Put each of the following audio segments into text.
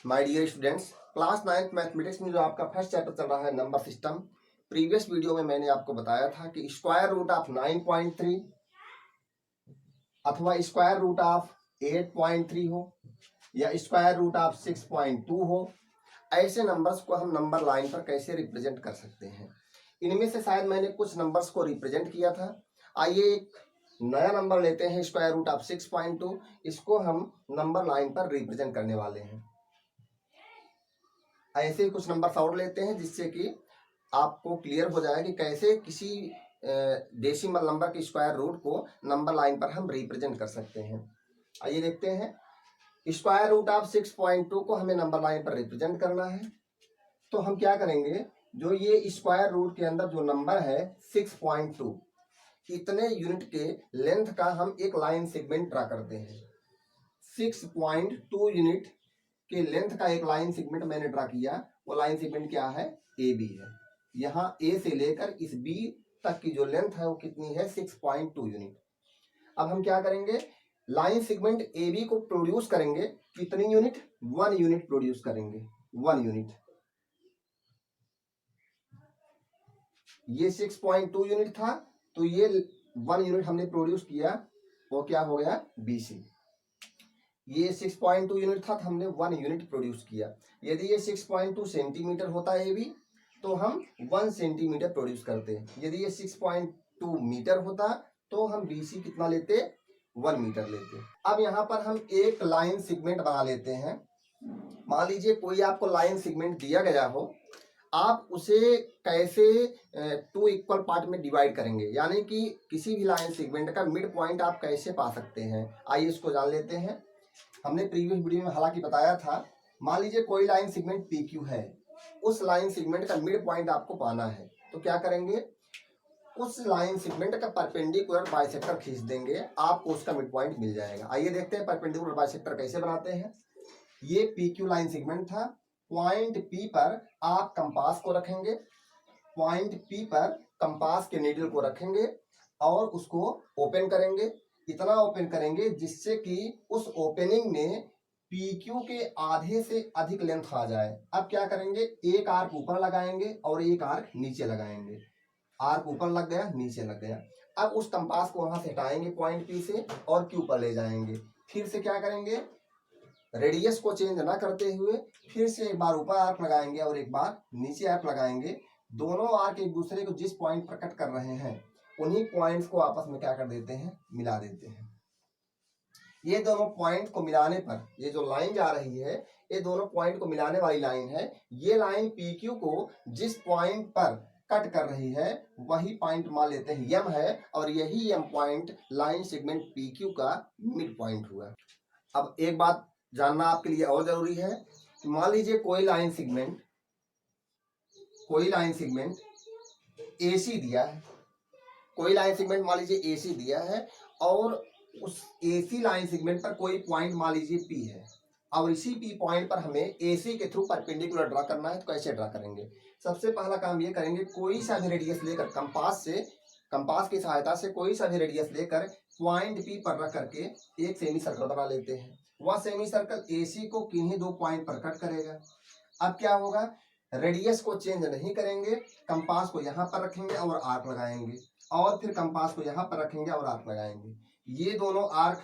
My dear students, class 9th mathematics में जो आपका फर्स्ट चैप्टर चल रहा है नंबर सिस्टम। प्रीवियस वीडियो में मैंने आपको बताया था कि स्क्वायर रूट ऑफ 9.3 अथवा स्क्वायर रूट ऑफ 8.3 हो या स्क्वायर रूट ऑफ 6.2 हो, ऐसे नंबर्स को हम नंबर लाइन पर कैसे रिप्रेजेंट कर सकते हैं। इनमें से शायद मैंने कुछ नंबर्स को रिप्रेजेंट किया था। आइए एक नया नंबर लेते हैं, स्क्वायर रूट ऑफ 6.2। इसको हम नंबर लाइन पर रिप्रेजेंट करने वाले हैं। ऐसे ही कुछ नंबर और लेते हैं जिससे कि आपको क्लियर हो जाए कि कैसे किसी डेसिमल नंबर के स्क्वायर रूट को नंबर लाइन पर हम रिप्रेजेंट कर सकते हैं। आइए देखते हैं। स्क्वायर रूट ऑफ 6.2 को हमें नंबर लाइन पर रिप्रेजेंट करना है, तो हम क्या करेंगे, जो ये स्क्वायर रूट के अंदर जो नंबर है 6.2, इतने यूनिट के लेंथ का हम एक लाइन सेगमेंट ड्रा करते हैं। 6.2 यूनिट के लेंथ का एक लाइन सेगमेंट मैंने ड्रा किया। वो लाइन सेगमेंट क्या है? ए बी है। यहाँ ए से लेकर इस बी तक की जो लेंथ है वो कितनी है? 6.2 यूनिट। अब हम क्या करेंगे, लाइन सेगमेंट ए बी को प्रोड्यूस करेंगे। कितनी यूनिट? 1 यूनिट प्रोड्यूस करेंगे। 1 यूनिट। ये 6.2 यूनिट था, तो ये 1 यूनिट हमने प्रोड्यूस किया, वो क्या हो गया? B C. ये 6.2 यूनिट था, तो हमने 1 यूनिट प्रोड्यूस किया। यदि ये 6.2 सेंटीमीटर होता है ए बी, तो हम 1 सेंटीमीटर प्रोड्यूस करते। यदि ये 6.2 मीटर होता तो हम बी सी कितना लेते? 1 मीटर लेते। अब यहाँ पर हम एक लाइन सेगमेंट बना लेते हैं। मान लीजिए कोई आपको लाइन सेगमेंट दिया गया हो, आप उसे कैसे 2 इक्वल पार्ट में डिवाइड करेंगे, यानी कि किसी भी लाइन सेगमेंट का मिड पॉइंट आप कैसे पा सकते हैं। आइए इसको जान लेते हैं। हमने प्रीवियस वीडियो में हालांकि बताया था। मान लीजिए कोई लाइन सेगमेंट पी क्यू है, उस लाइन सेगमेंट का मिड पॉइंट आपको पाना है, तो क्या करेंगे, उस लाइन सेगमेंट का परपेंडिकुलर बाइसेक्टर खींच देंगे, आपको उसका मिड पॉइंट मिल जाएगा। आइए देखते हैं परपेंडिकुलर बाइसेक्टर कैसे बनाते हैं। ये पी क्यू लाइन सेगमेंट था। पॉइंट पी पर आप कंपास को रखेंगे, पॉइंट पी पर कंपास के नीडल को रखेंगे और उसको ओपन करेंगे। इतना ओपन करेंगे जिससे कि उस ओपनिंग में पी क्यू के आधे से अधिक लेंथ आ जाए। अब क्या करेंगे, एक आर्क ऊपर लगाएंगे और एक आर्क नीचे लगाएंगे। आर्क ऊपर लग गया, नीचे लग गया। अब उस कंपास को वहां से हटाएंगे पॉइंट पी से और क्यू पर ले जाएंगे। फिर से क्या करेंगे, रेडियस को चेंज ना करते हुए फिर से एक बार ऊपर आर्क लगाएंगे और एक बार नीचे आर्क लगाएंगे। दोनों आर्क एक दूसरे को जिस पॉइंट पर कट कर रहे हैं, उन्हीं पॉइंट्स को आपस में क्या कर देते हैं? मिला देते हैं। ये दोनों पॉइंट को मिलाने पर ये जो लाइन जा रही है, ये दोनों पॉइंट को मिलाने वाली लाइन है। ये लाइन पी क्यू को जिस पॉइंट पर कट कर रही है वही पॉइंट मान लेते हैं यम है, और यही M point line segment P Q का मिड पॉइंट हुआ। अब एक बात जानना आपके लिए और जरूरी है कि मान लीजिए कोई लाइन सेगमेंट एसी दिया है। कोई लाइन सेगमेंट मान लीजिए एसी दिया है और उस एसी लाइन सेगमेंट पर कोई पॉइंट मान लीजिए पी है, और इसी पी पॉइंट पर हमें एसी के थ्रू परपेंडिकुलर ड्रा करना है। तो कैसे ड्रा करेंगे? सबसे पहला काम ये करेंगे, कोई सा भी रेडियस लेकर कंपास की सहायता से कोई सा भी रेडियस लेकर पॉइंट पी पर रख करके एक सेमी सर्कल बना लेते हैं। वह सेमी सर्कल एसी को किन्हीं 2 पॉइंट पर कट करेगा। अब क्या होगा, रेडियस को चेंज नहीं करेंगे, कंपास को यहाँ पर रखेंगे और आर्क लगाएंगे, और फिर कंपास को यहाँ पर रखेंगे और आर्क लगाएंगे। ये दोनों आर्क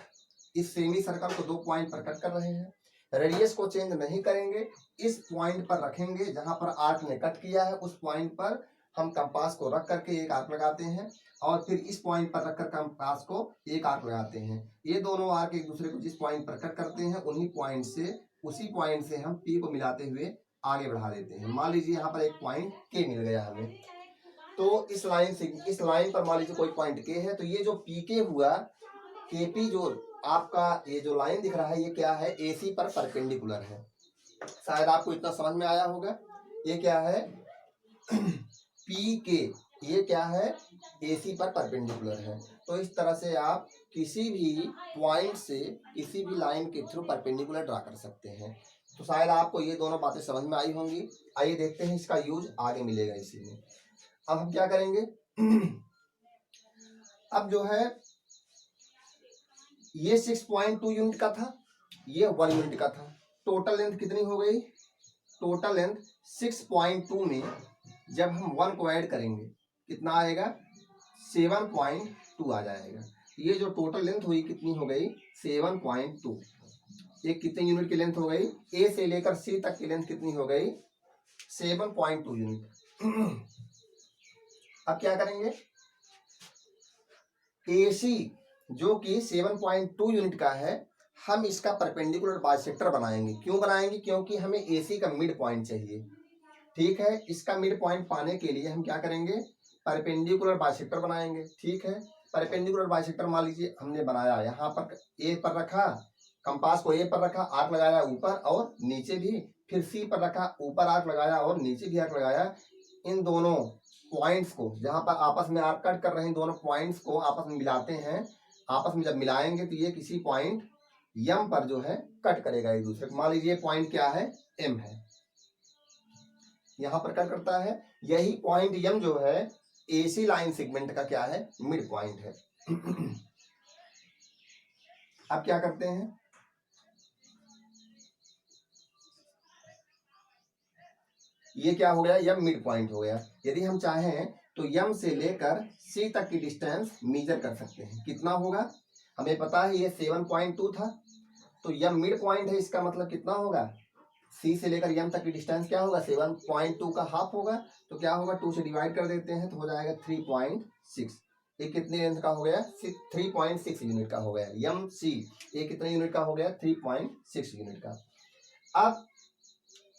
इस सेमी सर्कल को 2 पॉइंट पर कट कर रहे हैं। रेडियस को चेंज नहीं करेंगे, इस पॉइंट पर रखेंगे जहां पर आर्क ने कट किया है। उस पॉइंट पर हम कंपास को रख करके एक आर्क लगाते हैं और फिर इस पॉइंट पर रखकर कंपास को एक आर्क लगाते हैं। ये दोनों आर्क एक दूसरे को जिस पॉइंट पर कट करते हैं उसी पॉइंट से हम पी को मिलाते हुए आगे बढ़ा देते हैं। मान लीजिए यहाँ पर एक पॉइंट के मिल गया हमें, तो इस लाइन पर मान लीजिए कोई पॉइंट के है, तो ये जो पी के हुआ, के पी जो आपका ये जो लाइन दिख रहा है, ये क्या है? एसी पर परपेंडिकुलर है। शायद आपको इतना समझ में आया होगा। ये क्या है? पी के, ये क्या है? एसी पर परपेंडिकुलर है। तो इस तरह से आप किसी भी पॉइंट से किसी भी लाइन के थ्रू परपेंडिकुलर ड्रा कर सकते हैं। तो शायद आपको ये दोनों बातें समझ में आई होंगी। आइए देखते हैं, इसका यूज आगे मिलेगा इसी में। अब हम क्या करेंगे, अब जो है ये 6.2 यूनिट का था, ये 1 यूनिट का था। टोटल लेंथ कितनी हो गई, टोटल लेंथ 6.2 में जब हम 1 को ऐड करेंगे कितना आएगा, 7.2 आ जाएगा। ये जो टोटल लेंथ हुई कितनी हो गई, 7.2। ये कितने यूनिट की लेंथ हो गई, ए से लेकर सी तक की लेंथ कितनी हो गई, 7.2 यूनिट। अब क्या करेंगे, एसी जो कि 7.2 यूनिट का है, हम इसका परपेंडिकुलर बाइसेक्टर बनाएंगे। क्यों बनाएंगे, क्योंकि हमें एसी का मिड पॉइंट चाहिए। ठीक है, इसका मिड पॉइंट पाने के लिए हम क्या करेंगे, परपेंडिकुलर बाइसेक्टर बनाएंगे। ठीक है, परपेंडिकुलर बाइसेक्टर मान लीजिए हमने बनाया, यहाँ पर ए पर रखा, कंपास को ए पर रखा, आर्क लगाया ऊपर और नीचे भी, फिर सी पर रखा, ऊपर आर्क लगाया और नीचे भी आर्क लगाया। इन दोनों पॉइंट्स को जहां पर आपस में आर्क कट कर रहे हैं, दोनों पॉइंट्स को आपस में मिलाते हैं। आपस में जब मिलाएंगे तो ये किसी पॉइंट यम पर जो है कट करेगा एक दूसरे को। मान लीजिए पॉइंट क्या है, एम है, यहां पर कट करता है। यही पॉइंट यम जो है एसी लाइन सेगमेंट का क्या है, मिड पॉइंट है। अब क्या करते हैं, ये क्या हो गया, यम मिड पॉइंट हो गया। यदि हम चाहें तो यम से लेकर सी तक की डिस्टेंस मेजर कर सकते हैं। कितना होगा, हमें पता है ये 7.2 था, तो यम मिड पॉइंट है, इसका मतलब कितना होगा, सी से लेकर यम तक की डिस्टेंस क्या होगा, 7.2 का हाफ होगा। तो क्या होगा, 2 से डिवाइड कर देते हैं तो हो जाएगा 3.6। ये कितने लेंथ का हो गया, 3.6 यूनिट का हो गया। यम सी ये कितने यूनिट का हो गया, 3.6 यूनिट का। अब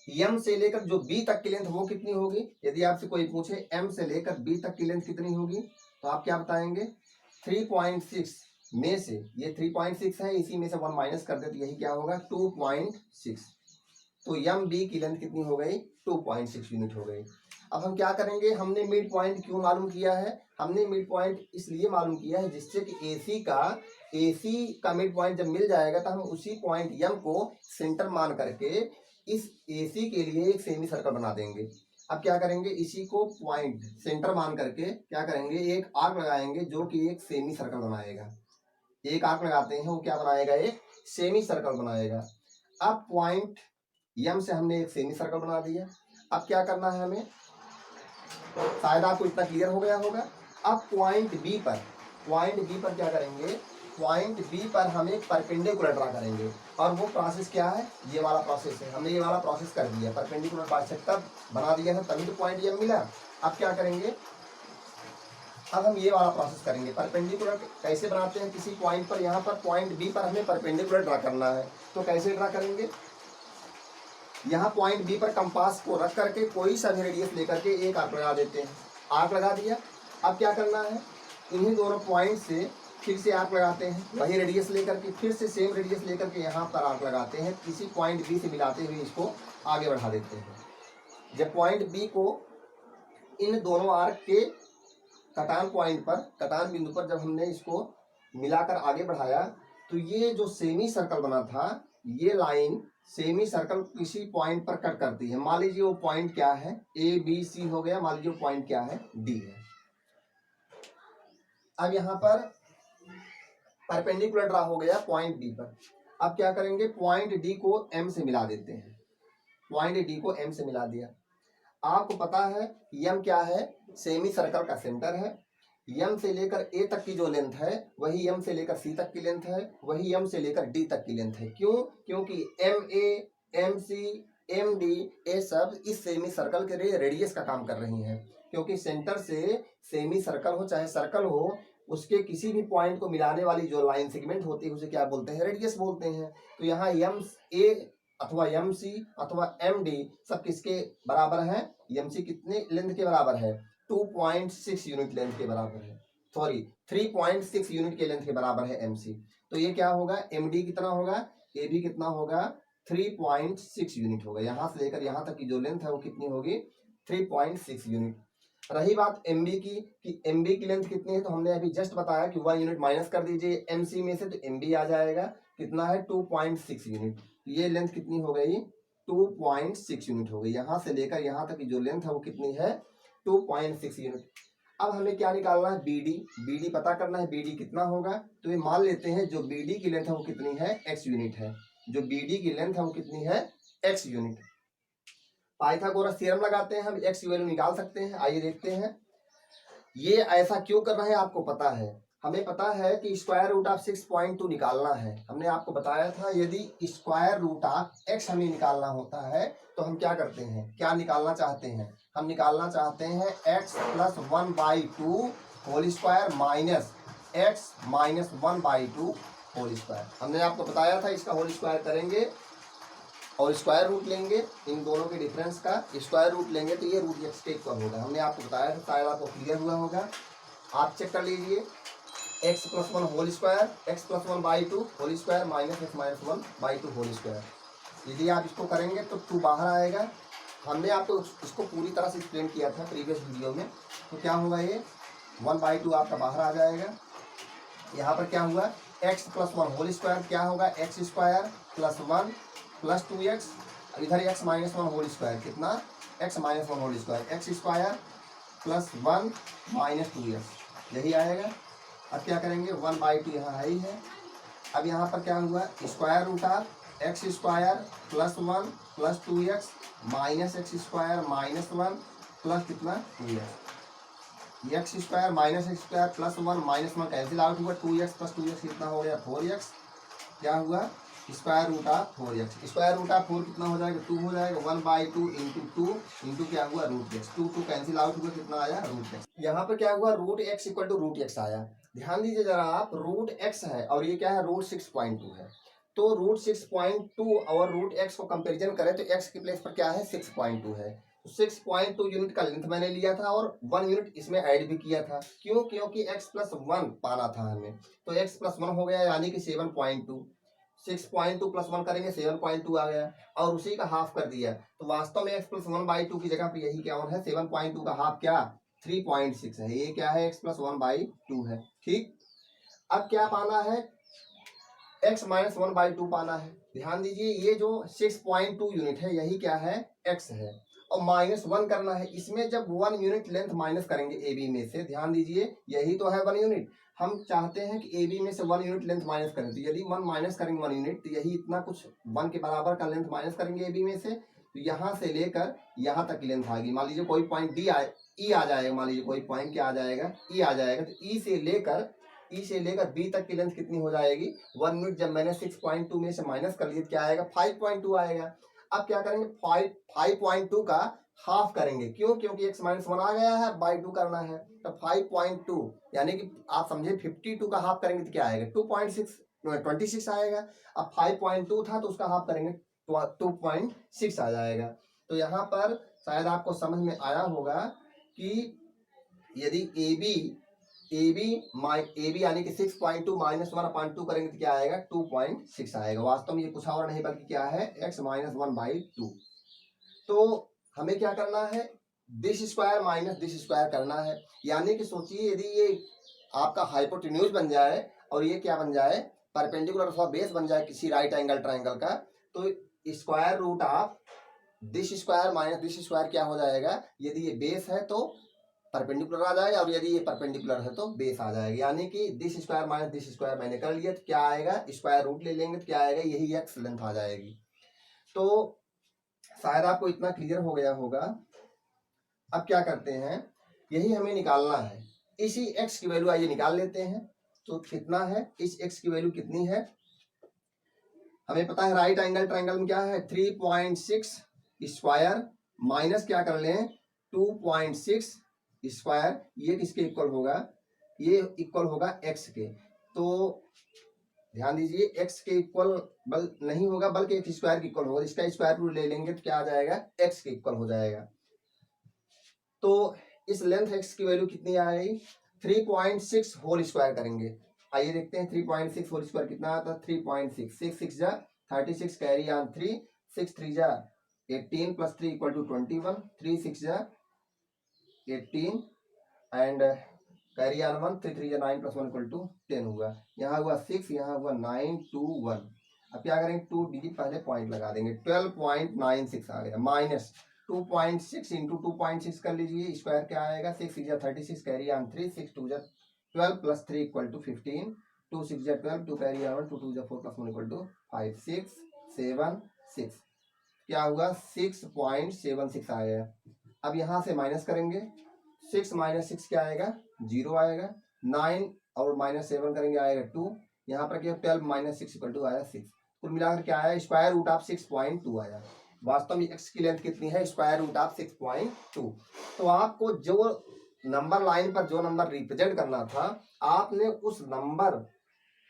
यम से लेकर जो बी तक की लेंथ वो कितनी होगी, यदि आपसे कोई पूछे एम से लेकर बी तक की लेंथ कितनी होगी, तो आप क्या बताएंगे, 3.6 में से ये 3.6 है, इसी में से 1 माइनस कर दे तो यही क्या होगा, 2.6। तो यम बी की लेंथ कितनी हो गई, 2.6 यूनिट हो गई। अब हम क्या करेंगे, हमने मिड पॉइंट क्यों मालूम किया है, हमने मिड पॉइंट इसलिए मालूम किया है जिससे कि एसी का मिड पॉइंट जब मिल जाएगा तो हम उसी पॉइंट यम को सेंटर मान करके इस एसी के लिए एक सेमी सर्कल बना देंगे। अब क्या करेंगे, इसी को पॉइंट सेंटर मान करके क्या करेंगे, एक आर्क लगाएंगे जो कि एक सेमी सर्कल बनाएगा। एक आर्क लगाते हैं वो क्या बनाएगा, एक सेमी सर्कल बनाएगा। अब पॉइंट यम से हमने एक सेमी सर्कल बना दिया। अब क्या करना है हमें, शायद आपको इतना क्लियर हो गया होगा। अब पॉइंट बी पर क्या करेंगे, पॉइंट बी पर हम एक परपेंडिकुलर ड्रा करेंगे। और वो प्रोसेस क्या है, ये वाला प्रोसेस है। हमने ये वाला प्रोसेस कर दिया, परपेंडिकुलर बाइसेक्टर बना दिया था, तभी तो पॉइंट यम मिला। अब क्या करेंगे, अब हम ये वाला प्रोसेस करेंगे। परपेंडिकुलर कैसे बनाते हैं, किसी पॉइंट पर, यहाँ पर पॉइंट बी पर हमें परपेंडिकुलर ड्रा करना है। तो कैसे ड्रा करेंगे, यहाँ पॉइंट बी पर कंपास को रख करके कोई सा भी रेडियस लेकर के एक आर्क लगा देते हैं। आर्क लगा दिया, अब क्या करना है, इन्हीं दोनों पॉइंट से फिर से आर्क लगाते हैं, वही रेडियस लेकर के, फिर से सेम रेडियस लेकर के यहाँ पर आर्क लगाते हैं। किसी पॉइंट बी से मिलाते हुए इसको आगे बढ़ा देते हैं। जब पॉइंट बी को इन दोनों आर्क के कटान पॉइंट पर, कटान बिंदु पर जब हमने इसको मिलाकर आगे बढ़ाया तो ये जो सेमी सर्कल बना था, ये लाइन सेमी सर्कल किसी पॉइंट पर कट करती है। मान लीजिए वो पॉइंट क्या है, ए बी सी हो गया, मान लीजिए वो पॉइंट क्या है, डी है। अब यहाँ पर परपेंडिकुलर ड्रा हो गया पॉइंट डी पर। अब क्या करेंगे, पॉइंट डी को एम से मिला देते हैं। पॉइंट डी को एम से मिला दिया। आपको पता है एम क्या है, सेमी सर्कल का सेंटर है। यम से लेकर ए तक की जो लेंथ है वही यम से लेकर सी तक की लेंथ है, वही यम से लेकर डी तक की लेंथ है। क्यों, क्योंकि M A, M C, M D ये सब इस सेमी सर्कल के लिए रेडियस का काम कर रही हैं। क्योंकि सेंटर से सेमी सर्कल हो चाहे सर्कल हो, उसके किसी भी पॉइंट को मिलाने वाली जो लाइन सेगमेंट होती है उसे क्या बोलते हैं, रेडियस बोलते हैं। तो यहाँ एम ए अथवा एम सी अथवा एम डी सब किसके बराबर है, एम सी कितने लेंथ के बराबर है, 2.6 यूनिट लेंथ के बराबर है, सॉरी 3.6 यूनिट के लेंथ के बराबर है एमसी। तो ये क्या होगा, एमडी कितना होगा, ए भी कितना होगा, 3.6 यूनिट होगा। यहां से लेकर यहां तक की जो लेंथ है वो कितनी होगी, 3.6 यूनिट। रही बात एमबी की, कि एमबी की लेंथ कितनी है, तो हमने अभी जस्ट बताया कि 1 यूनिट माइनस कर दीजिए एमसी में से, तो एमबी आ जाएगा कितना है, 2.6 यूनिट। ये लेंथ कितनी हो गई, 2.6 यूनिट हो गई। यहां से लेकर यहां तक की जो लेंथ है वो कितनी है, 2.6 यूनिट। अब हमें क्या निकालना है, बीडी। बीडी पता करना है, बीडी कितना होगा। तो ये मान लेते हैं जो बीडी की लेंथ है वो कितनी है, x यूनिट है। जो BD की लेंथ है वो कितनी है, x यूनिट। पाइथागोरस थ्योरम लगाते हैं हम, x की वैल्यू निकाल सकते हैं। आइए देखते हैं ये ऐसा क्यों कर रहे हैं, आपको पता है। हमें पता है कि स्क्वायर रूट ऑफ 6.2 निकालना है। हमने आपको बताया था यदि स्क्वायर रूट ऑफ x हमें निकालना होता है तो हम क्या करते हैं, क्या निकालना चाहते हैं, हम निकालना चाहते हैं x plus 1/2 whole square minus x minus 1/2 whole square. हमने आपको बताया था इसका होल स्क्वायर करेंगे और स्क्वायर रूट लेंगे, इन दोनों के डिफरेंस का स्क्वायर रूट लेंगे तो ये रूट एक्स के इक्वल होगा। हमने आपको बताया था, शायद आपको क्लियर हुआ होगा। आप चेक कर लीजिए, x plus 1 whole square, x plus 1/2 whole square minus x minus 1/2 whole square. यदि आप इसको करेंगे तो 2 बाहर आएगा। हमने आपको इसको पूरी तरह से एक्सप्लेन किया था प्रीवियस वीडियो में। तो क्या होगा, ये 1/2 आपका बाहर आ जाएगा। यहाँ पर क्या हुआ, x प्लस 1 होल स्क्वायर क्या होगा, x square plus 1 plus 2x, इधर x माइनस 1 होल स्क्वायर कितना, x minus 1 whole square, X square plus 1 minus 2x, यही आएगा। अब क्या करेंगे, 1/2 यहाँ है ही है। अब यहाँ पर क्या हुआ, square root of X square plus 1 plus 2x minus X square minus 1 plus कितना 2x, X square minus X square plus 1 minus 1 cancel out हुआ, 2x प्लस 2x कितना हो गया 4x, क्या हुआ square root of 4x, square root of 4 कितना हो जाएगा 2 हो जाएगा, 1/2 इंटू 2 इंटू क्या हुआ रूट एक्स, 2 कैंसिल आउट हुआ, कितना आया रूट एक्स। यहाँ पर क्या हुआ, root X equal to root X आया। ध्यान दीजिए जरा आप, रूट एक्स है और ये क्या है रूट 6.2 है। तो रूट 6.2 और रूट एक्स को कंपेरिजन करें तो एक्स की प्लेस पर क्या है 6.2 है। 6.2 यूनिट का लेंथ मैंने लिया था और 1 यूनिट इसमें ऐड भी किया था। क्यों, क्योंकि x प्लस 1 पाना था हमें, तो x प्लस 1 हो गया यानी कि 7.2, 6.2 प्लस 1 करेंगे 7.2 आ गया और उसी का हाफ कर दिया। तो वास्तव में x प्लस 1/2 की जगह पर यही क्या है, 7.2 का हाफ क्या 3.6 है। ये क्या है x प्लस 1/2 है। ठीक, अब क्या पाना है, x माइनस 1/2 पाना है। ध्यान दीजिए ये जो 6.2 यूनिट है यही क्या है x है और माइनस 1 करना है। इसमें जब 1 यूनिट लेंथ माइनस करेंगे ए बी में से, ध्यान दीजिए यही तो है 1 यूनिट, हम चाहते हैं कि ए बी में से 1 यूनिट लेंथ माइनस करें। तो यदि 1 माइनस करेंगे 1 यूनिट तो यही इतना कुछ 1 के बराबर का लेंथ माइनस करेंगे ए बी में से, तो यहाँ से लेकर यहाँ तक की लेंथ आएगी। मान लीजिए कोई पॉइंट डी ई आ जाएगा, मान लीजिए कोई पॉइंट क्या आ जाएगा ई आ जाएगा, तो ई से लेकर बी तक की लेंथ कितनी हो जाएगी 1 यूनिट। जब मैंने 6.2 में से माइनस कर लिया क्या आएगा 5.2 आएगा। अब क्या करेंगे 5.2 का हाफ करेंगे, क्यों, क्योंकि x माइनस 1 आ गया है, बाई 2 करना है। तो 5.2 यानी कि आप समझे 52 का हाफ करेंगे तो क्या आएगा 26 आएगा। अब 5.2 था तो उसका हाफ करेंगे 2.6 आ जाएगा। तो यहाँ पर शायद आपको समझ में आया होगा कि यदि ए बी यानी कि 6.2 माइनस 1/2 करेंगे तो क्या आएगा 2.6 आएगा। वास्तव में ये कुछ और नहीं बल्कि क्या है x माइनस 1/2। तो हमें क्या करना है, this square minus this square करना है। यानी कि सोचिए यदि ये आपका हाइपोटेन्यूज बन जाए और ये क्या बन जाए परपेंडिकुलर अथवा बेस बन जाए किसी राइट एंगल ट्राइंगल का, तो square root of this square minus this square क्या हो जाएगा, यदि ये बेस है तो परपेंडिकुलर आ जाएगा और यदि ये परपेंडिकुलर है तो बेस आ जाएगा। यानी कि this square minus this square मैंने कर लिया तो क्या आएगा स्क्वायर रूट ले लेंगे तो क्या आएगा यही एक्स लेंथ आ जाएगी। तो शायद आपको इतना क्लियर हो गया होगा। अब क्या करते हैं, यही हमें निकालना है, इसी x की वैल्यू आइए निकाल लेते हैं। तो कितना है, इस x की वैल्यू कितनी है हमें पता है, राइट एंगल ट्राइंगल में क्या है 3.6 स्क्वायर माइनस क्या कर लें 2.6 स्क्वायर, ये किसके इक्वल होगा, ये इक्वल होगा x के। तो ध्यान दीजिए x के इक्वल बल नहीं होगा बल्कि x स्क्वायर के इक्वल होगा। इसका स्क्वायर रूट ले लेंगे तो क्या आ जाएगा x के इक्वल हो जाएगा। तो इस लेंथ x की वैल्यू कितनी आएगी 3.6 होल स्क्वायर करेंगे। आइए देखते हैं 3.6 होल स्क्वायर कितना आता है 3.6, 6 6 जा 36 कैरी ऑन 3, 6 3 जा 18 प्लस 3 इक्वल टू 21, 3 6 जा 18 एंड कैरी ऑन 1, 3 3 जा 9 प्लस 1 इक्वल टू 10 हुआ। यहाँ हुआ 6, यहाँ हुआ 9 2 1। अब क्या करेंगे 2 डिजिट पहले पॉइंट लगा देंगे, 12.96 आ गया माइनस 2.6 इंटू 2.6 कर लीजिए, स्क्वायर क्या आएगा 6 6 36 carry on 3, 6 2 12 plus 3 equal to 15, 2 6 12, 2 carry on 2 2 4 plus 1 equal to 5 6 6.76 क्या हुआ 6.76 आया। अब यहां से माइनस करेंगे, 6 माइनस 6 क्या आएगा 0 आएगा, 9 और माइनस 7 करेंगे आएगा 2, यहाँ पर क्या 12 माइनस 6 इक्वल टू आया 6। कुल मिलाकर क्या आया स्क्वायर रूट ऑफ 6.2 आया। वास्तव में x की लेंथ कितनी है स्क्वायर रूट ऑफ 6.2। तो आपको जो नंबर लाइन पर जो नंबर रिप्रेजेंट करना था आपने उस नंबर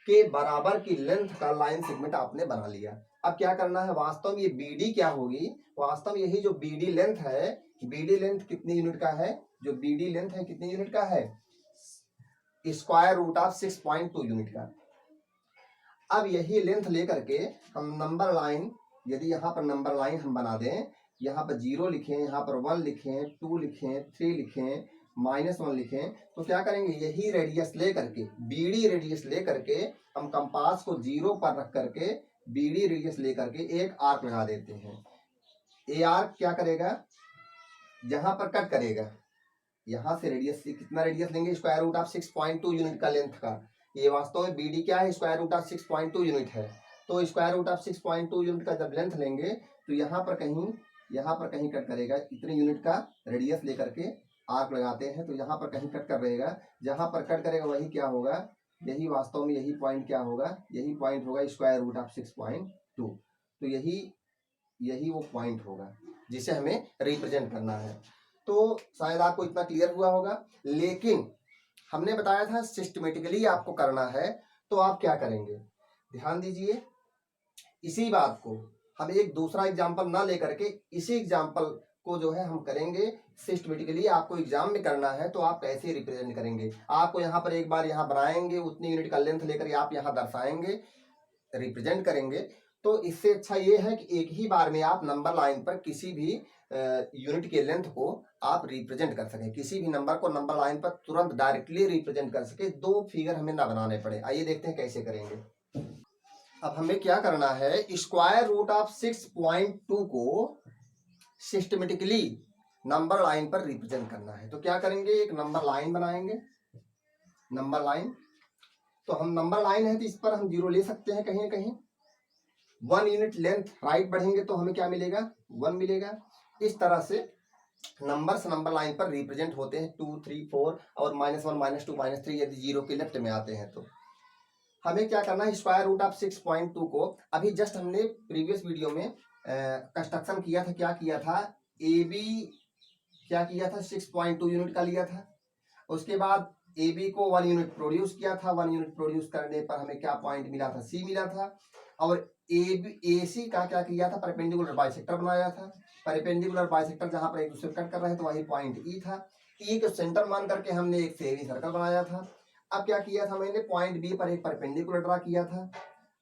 के बराबर की लेंथ का लाइन सेगमेंट आपने बना लिया। अब क्या करना है वास्तव में ये BD क्या होगी, वास्तव में यही जो BD लेंथ है, BD लेंथ कितनी यूनिट का है, जो BD लेंथ है कितनी यूनिट का है स्क्वायर रूट ऑफ 6.2 यूनिट का। अब यही लेंथ लेकर के हम नंबर लाइन, यदि यहाँ पर नंबर लाइन हम बना दें, यहाँ पर 0 लिखें, यहाँ पर 1 लिखें, 2 लिखें, 3 लिखें, -1 लिखें, तो क्या करेंगे यही रेडियस ले करके BD रेडियस ले करके हम कंपास को 0 पर रख करके BD रेडियस ले करके एक आर्क लगा देते हैं। ये आर्क क्या करेगा जहां पर कट करेगा, यहां से रेडियस से कितना रेडियस लेंगे स्क्वायर रूट ऑफ 6.2 यूनिट का लेंथ का। ये वास्तव में BD क्या है स्क्वायर रूट ऑफ 6.2 यूनिट है। तो स्क्वायर रूट ऑफ 6.2 यूनिट का जब लेंथ लेंगे तो यहाँ पर कहीं कट करेगा, इतने यूनिट का रेडियस लेकर के आर्क लगाते हैं तो यहाँ पर कहीं कट कर रहेगा, जहां पर कट करेगा वही क्या होगा, यही वास्तव में यही पॉइंट क्या होगा, यही पॉइंट होगा स्क्वायर रूट ऑफ 6.2। तो यही वो पॉइंट होगा जिसे हमें रिप्रेजेंट करना है। तो शायद आपको इतना क्लियर हुआ होगा, लेकिन हमने बताया था सिस्टमेटिकली आपको करना है। तो आप क्या करेंगे ध्यान दीजिए, इसी बात को हम एक दूसरा एग्जाम्पल ना लेकर के इसी एग्जाम्पल को जो है हम करेंगे सिस्टमेटिकली। आपको एग्जाम में करना है तो आप कैसे रिप्रेजेंट करेंगे, आपको यहाँ पर एक बार यहाँ बनाएंगे, उतनी यूनिट का लेंथ लेकर आप यहाँ दर्शाएंगे, रिप्रेजेंट करेंगे। तो इससे अच्छा ये है कि एक ही बार में आप नंबर लाइन पर किसी भी यूनिट के लेंथ को आप रिप्रेजेंट कर सके, किसी भी नंबर को नंबर लाइन पर तुरंत डायरेक्टली रिप्रेजेंट कर सके, दो फिगर हमें ना बनाने पड़े। आइए देखते हैं कैसे करेंगे। अब हमें क्या करना है स्क्वायर रूट ऑफ 6.2 को सिस्टमेटिकली नंबर लाइन पर रिप्रेजेंट करना है। तो क्या करेंगे एक नंबर लाइन बनाएंगे, नंबर लाइन। तो हम नंबर लाइन है तो इस पर हम 0 ले सकते हैं कहीं ना कहीं। 1 यूनिट लेंथ राइट बढ़ेंगे तो हमें क्या मिलेगा 1 मिलेगा। इस तरह से नंबर्स नंबर लाइन पर रिप्रेजेंट होते हैं 2 3 4 और -1 -2 -3 यदि 0 के लेफ्ट में आते हैं। तो हमें क्या करना है स्क्वायर रूट ऑफ 6.2 को अभी जस्ट हमने प्रीवियस वीडियो में कंस्ट्रक्शन किया था, क्या किया था AB क्या किया था 6.2 यूनिट का लिया था, उसके बाद AB को 1 यूनिट प्रोड्यूस किया था, 1 यूनिट प्रोड्यूस करने पर हमें क्या पॉइंट मिला था C मिला था। और AC का क्या किया था परपेंडिकुलर बाइसेक्टर बनाया था, परपेंडिकुलर बाइसेक्टर जहां पर एक दूसरे कट कर रहे हैं तो वही पॉइंट E था। E को सेंटर मान करके हमने एक सेमी सर्कल बनाया था। अब क्या किया था मैंने पॉइंट B पर एक परपेंडिकुलर ड्रा किया था,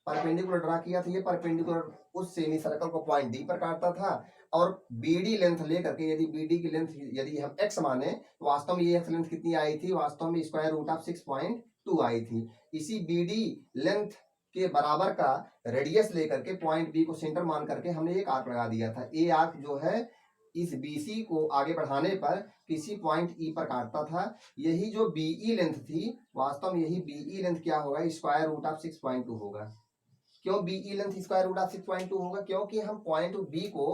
परपेंडिकुलर ड्रा किया था, ये परपेंडिकुलर उस सेमी सर्कल को पॉइंट D पर काटता था। और BD लेंथ लेकर के यदि BD की लेंथ यदि हम x माने तो वास्तव में ये x लेंथ कितनी आई थी, वास्तव में स्क्वायर रूट ऑफ 6.2 आई थी। इसी BD लेंथ के बराबर का रेडियस लेकर के पॉइंट B को सेंटर मान करके हमने एक आर्क लगा दिया था। ए आर्क जो है इस BC को आगे बढ़ाने पर किसी पॉइंट E पर काटता था। यही जो BE लेंथ थी वास्तव में यही BE लेंथ क्या होगा स्क्वायर रूट ऑफ 6.2 होगा। क्यों BE length square root of 6.2 होगा, क्योंकि हम पॉइंट B को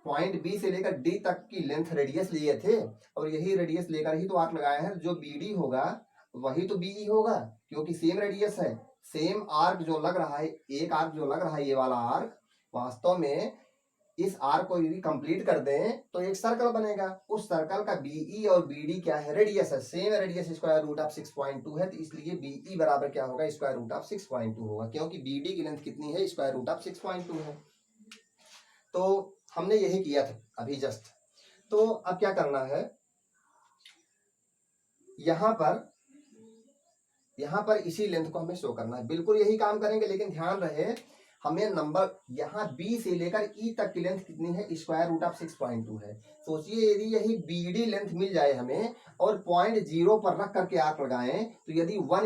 पॉइंट B से लेकर D तक की लेंथ रेडियस लिए थे और यही रेडियस लेकर ही तो आर्क लगाया है। जो BD होगा वही तो BE होगा क्योंकि सेम रेडियस है। सेम आर्क जो लग रहा है, एक आर्क जो लग रहा है ये वाला आर्क, वास्तव में इस आर्क को यदि कंप्लीट कर दें तो एक सर्कल बनेगा। उस सर्कल का BE और BD क्या है रेडियस है, same radius square root of 6.2 है। तो इसलिए BE बराबर क्या होगा स्क्वायर रूट ऑफ 6.2 होगा क्योंकि BD की लेंथ कितनी है स्क्वायर रूट ऑफ 6.2 है। तो हमने यही किया था अभी जस्ट। तो अब क्या करना है यहां पर इसी लेंथ को हमें शो करना है, बिल्कुल यही काम करेंगे। लेकिन ध्यान रहे हमें नंबर यहाँ B से लेकर E तक की लेंथ कितनी है स्क्वायर रूट ऑफ 6.2 है। सोचिए यदि यही BD लेंथ मिल जाए हमें और पॉइंट 0 पर रख करके आर्क लगाएं तो यदि 1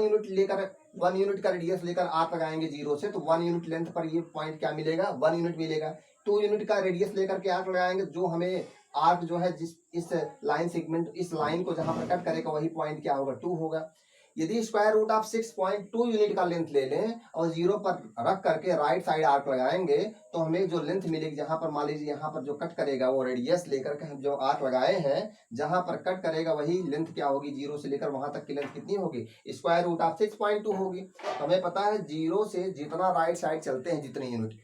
यूनिट का रेडियस लेकर आर्क लगाएंगे 0 से तो 1 यूनिट लेंथ पर ये पॉइंट क्या मिलेगा 1 यूनिट मिलेगा। 2 यूनिट का रेडियस लेकर के आर्क लगाएंगे जो हमें आर्क जो है जिस इस लाइन सेगमेंट इस लाइन को जहां पर कट करेगा वही पॉइंट क्या होगा 2 होगा। यदि स्क्वायर रूट आप 6.2 यूनिट का लेंथ ले लें और 0 पर रख करके राइट साइड आर्क लगाएंगे तो हमें जो लेंथ मिलेगी, जहां पर मान लीजिए यहाँ पर जो कट करेगा वो रेडियस लेकर के हम जो आर्क लगाए हैं, जहां पर कट करेगा वही लेंथ क्या होगी, 0 से लेकर वहां तक की लेंथ कितनी होगी, स्क्वायर रूट ऑफ 6.2 होगी। तो हमें पता है 0 से जितना राइट साइड चलते हैं जितने यूनिट,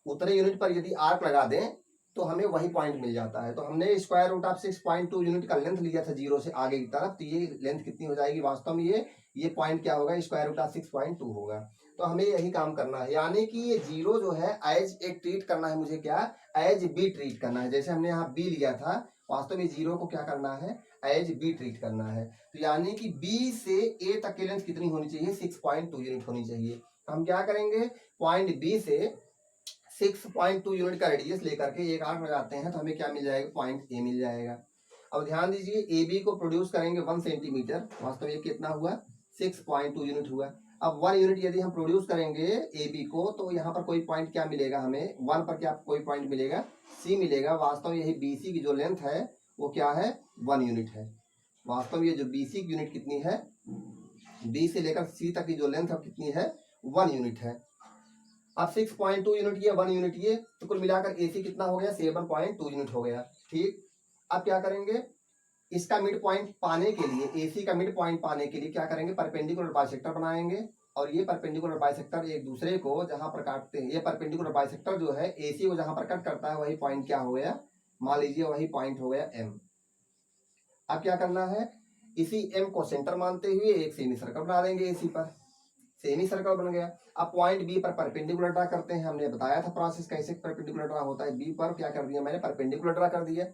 उतने यूनिट पर यदि आर्क लगा दें तो हमें वही पॉइंट मिल जाता है। तो हमने स्क्वायर रूट ऑफ 6.2 यूनिट का लेंथ लिया था 0 से आगे की तरफ, तो ये लेंथ कितनी हो जाएगी, वास्तव में ये पॉइंट क्या होगा, स्क्वायर रूट ऑफ 6.2 होगा। तो हमें यही काम करना है, यानी कि ये 0 जो है एज ए ट्रीट करना है, मुझे क्या एज बी ट्रीट करना है। जैसे हमने यहाँ बी लिया था, वास्तव में 0 को क्या करना है, एज बी ट्रीट करना है। तो यानी कि बी से ए तक की लेंथ कितनी होनी चाहिए, 6.2 यूनिट होनी चाहिए। तो हम क्या करेंगे, पॉइंट बी से 6.2 यूनिट का रेडियस लेकर के एक आर्क लगाते हैं तो हमें क्या मिल जाएगा, पॉइंट ए मिल जाएगा। अब ध्यान दीजिए ए बी को प्रोड्यूस करेंगे 1 सेंटीमीटर, वास्तव में कितना हुआ, 6.2 यूनिट हुआ। अब 1 यूनिट यदि हम प्रोड्यूस करेंगे ए बी को तो यहाँ पर कोई पॉइंट क्या मिलेगा हमें, 1 पर क्या कोई पॉइंट मिलेगा, सी मिलेगा। वास्तव में यही बी सी की जो लेंथ है वो क्या है, 1 यूनिट है। वास्तव में ये जो बी सी की यूनिट कितनी है, बी से लेकर सी तक की जो लेंथ है कितनी है, 1 यूनिट है। अब 6.2 यूनिट ये 1 यूनिट ये, तो कुल मिलाकर एसी कितना हो गया, 7.2 यूनिट हो गया। ठीक, अब क्या करेंगे, इसका मिड पॉइंट पाने के लिए, एसी का मिड पॉइंट पाने के लिए क्या करेंगे, परपेंडिकुलर बाइसेक्टर बनाएंगे। और ये परपेंडिकुलर बाइसेक्टर एक दूसरे को जहां पर काटते हैं, ये परपेंडिकुलर बाइसेक्टर जो है एसी को जहां पर कट करता है वही पॉइंट क्या हो गया, मान लीजिए वही पॉइंट हो गया एम। अब क्या करना है, इसी एम को सेंटर मानते हुए एक सेमी सर्कल बना देंगे एसी पर, सेमी सर्कल बन गया। अब पॉइंट बी पर परपेंडिकुलर ड्रा करते हैं, हमने बताया था प्रोसेस कैसे परपेंडिकुलर ड्रा होता है। बी पर क्या कर दिया मैंने, परपेंडिकुलर ड्रा कर दिया।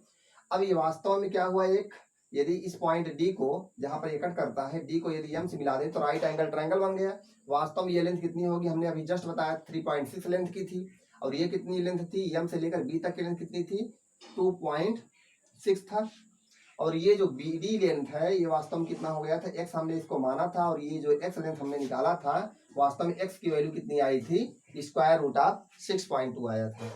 अब ये वास्तव में क्या हुआ, एक यदि इस पॉइंट डी को जहां पर ये कट करता है, डी को यदि एम से मिला दे तो राइट एंगल ट्रायंगल बन गया। वास्तव में ये लेंथ कितनी होगी, हमने अभी जस्ट बताया 3.6 लेंथ की थी। और ये कितनी लेंथ थी, एम से लेकर बी तक की लेंथ कितनी थी, 2.6 था। और ये जो बी डी लेंथ है ये वास्तव में कितना हो गया था, एक्स हमने इसको माना था। और ये जो एक्स लेंथ हमने निकाला था, वास्तव में एक्स की वैल्यू कितनी आई थी, स्क्वायर रूट ऑफ 6.2 आया था।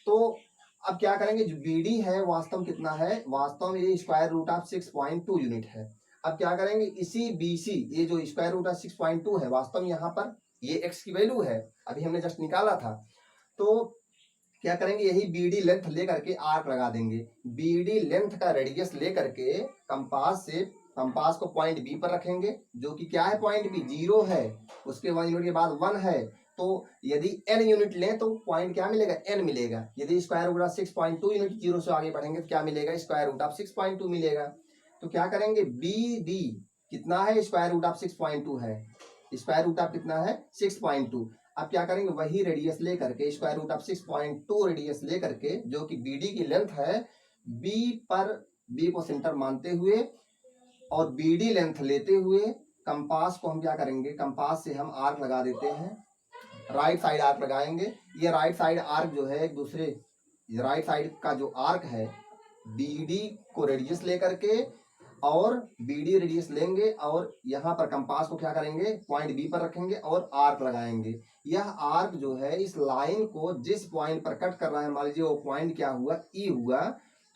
तो अब क्या करेंगे, जो बी डी है वास्तव में कितना है, वास्तव में ये स्क्वायर रूट ऑफ 6.2 यूनिट है। अब क्या करेंगे, इसी बी सी, ये जो स्क्वायर रूट ऑफ 6.2 है, वास्तव में यहाँ पर ये एक्स की वैल्यू है, अभी हमने जस्ट निकाला था। तो क्या करेंगे, यही बीडी लेंथ लेकर के आर्क लगा देंगे। बीडी लेंथ का रेडियस लेकर के कंपास को पॉइंट बी पर रखेंगे, जो कि क्या है, पॉइंट बी 0 है, उसके 1 यूनिट के बाद 1 है। तो यदि n यूनिट लें तो पॉइंट क्या मिलेगा, n मिलेगा। यदि स्क्वायर रूट ऑफ 6.2 यूनिट 0 से आगे बढ़ेंगे तो क्या मिलेगा, स्क्वायर रूट ऑफ 6.2 मिलेगा। तो क्या करेंगे, बी डी कितना है, स्क्वायर रूट ऑफ 6.2 है, स्क्वायर रूट ऑफ कितना है, 6.2। अब क्या करेंगे, वही रेडियस लेकर के स्क्वायर रूट ऑफ 6.2 रेडियस लेकर के, जो कि बीडी की लेंथ है, बी पर बी को सेंटर मानते हुए और बीडी लेंथ लेते हुए कंपास को हम क्या करेंगे, कंपास से हम आर्क लगा देते हैं, राइट साइड आर्क लगाएंगे। ये राइट साइड आर्क जो है एक दूसरे, राइट साइड का जो आर्क है बीडी को रेडियस लेकर के और बीडी रेडियस लेंगे और यहाँ पर कंपास को क्या करेंगे, पॉइंट बी पर रखेंगे और आर्क लगाएंगे। यह आर्क जो है इस लाइन को जिस पॉइंट पर कट कर रहा है, मान लीजिए वो पॉइंट क्या हुआ, ई हुआ।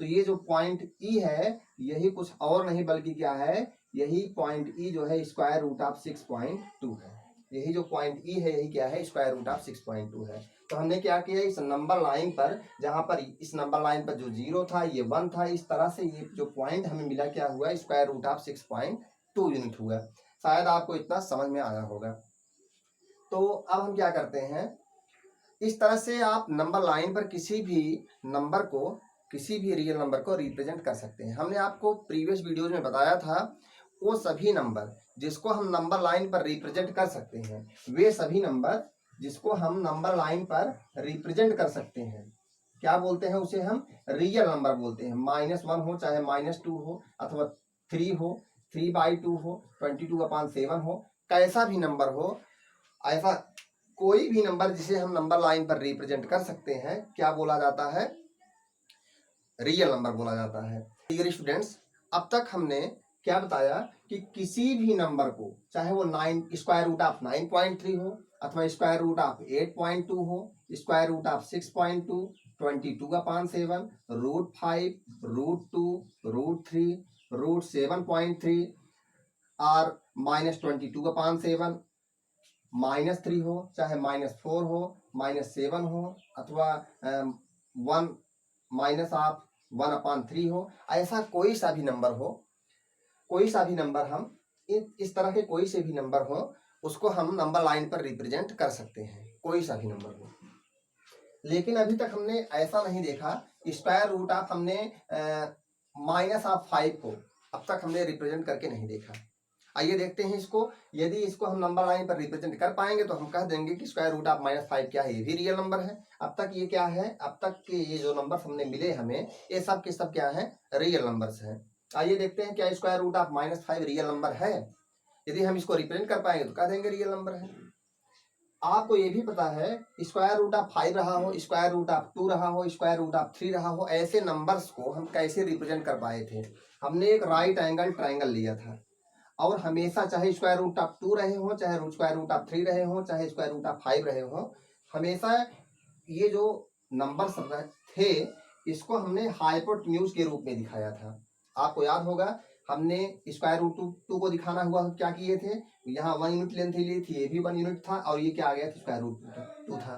तो ये जो पॉइंट ई है यही कुछ और नहीं बल्कि क्या है, यही पॉइंट ई जो है स्क्वायर रूट ऑफ 6.2 है। यही जो पॉइंट ई है यही क्या है, स्क्वायर रूट ऑफ 6.2 है। तो हमने क्या किया, इस नंबर लाइन पर, जहां पर इस नंबर लाइन पर जो 0 था ये 1 था, इस तरह से ये जो पॉइंट हमें मिला क्या हुआ, स्क्वायर रूट ऑफ 6.2 यूनिट हुआ। शायद आपको इतना समझ में आया होगा। तो अब हम क्या करते हैं, इस तरह से आप नंबर लाइन पर किसी भी नंबर को, किसी भी रियल नंबर को रिप्रेजेंट कर सकते हैं। हमने आपको प्रीवियस वीडियोज में बताया था वो सभी नंबर जिसको हम नंबर लाइन पर रिप्रेजेंट कर सकते हैं, वे सभी नंबर जिसको हम नंबर लाइन पर रिप्रेजेंट कर सकते हैं, क्या बोलते हैं, उसे हम रियल नंबर बोलते हैं। -1 हो, चाहे -2 हो, अथवा 3 हो, 3/2 हो, 22/7 हो, कैसा भी नंबर हो, ऐसा कोई भी नंबर जिसे हम नंबर लाइन पर रिप्रेजेंट कर सकते हैं, क्या बोला जाता है, रियल नंबर बोला जाता है। डियर स्टूडेंट्स, अब तक हमने क्या बताया कि किसी भी नंबर को, चाहे वो स्क्वायर रूट ऑफ 9.3 हो, अथवा स्क्वायर रूट ऑफ 8.2 हो, स्क्वायर रूट ऑफ 6.2, 22/7, √5, √2, √3, √7.3, और -22/7 -3 हो, चाहे -4 हो, -7 हो, अथवा 1 -1/3 हो, ऐसा कोई सा भी नंबर हो, कोई सा भी नंबर हम इस तरह के कोई से भी नंबर हो उसको हम नंबर लाइन पर रिप्रेजेंट कर सकते हैं, कोई सा भी नंबर हो। लेकिन अभी तक हमने ऐसा नहीं देखा स्क्वायर रूट ऑफ हमने -5 को अब तक हमने रिप्रेजेंट करके नहीं देखा। आइए देखते हैं इसको। यदि इसको हम नंबर लाइन पर रिप्रेजेंट कर पाएंगे तो हम कह देंगे कि स्क्वायर रूट ऑफ -5 क्या है, ये भी रियल नंबर है। अब तक ये क्या है, अब तक के ये जो नंबर हमने मिले हमें, ये सब के सब क्या है, रियल नंबर्स हैं। आइए देखते हैं क्या square root of -5 real number है। यदि हम इसको रिप्रेजेंट कर पाएंगे तो कह देंगे रियल नंबर है। आपको ये भी पता है स्क्वायर रूट ऑफ 5 रहा हो, स्क्वायर रूट ऑफ 2 रहा हो, स्क्वायर रूट ऑफ 3 रहा हो, ऐसे नंबर्स को हम कैसे रिप्रेजेंट कर पाए थे। हमने एक राइट एंगल ट्राइंगल लिया था और हमेशा चाहे स्क्वायर रूट ऑफ 2 रहे हो, चाहे स्क्वायर रूट ऑफ 3 रहे हो, चाहे स्क्वायर रूट ऑफ 5 रहे हो, हमेशा ये जो नंबर्स थे इसको हमने हाइपोटेन्यूज के रूप में दिखाया था। आपको याद होगा हमने स्क्वायर रूट 2 को दिखाना हुआ क्या किए थे, यहाँ 1 यूनिट लेंथ ली थी, ये भी 1 यूनिट था और ये क्या आ गया था, स्क्वायर रूट 2 था।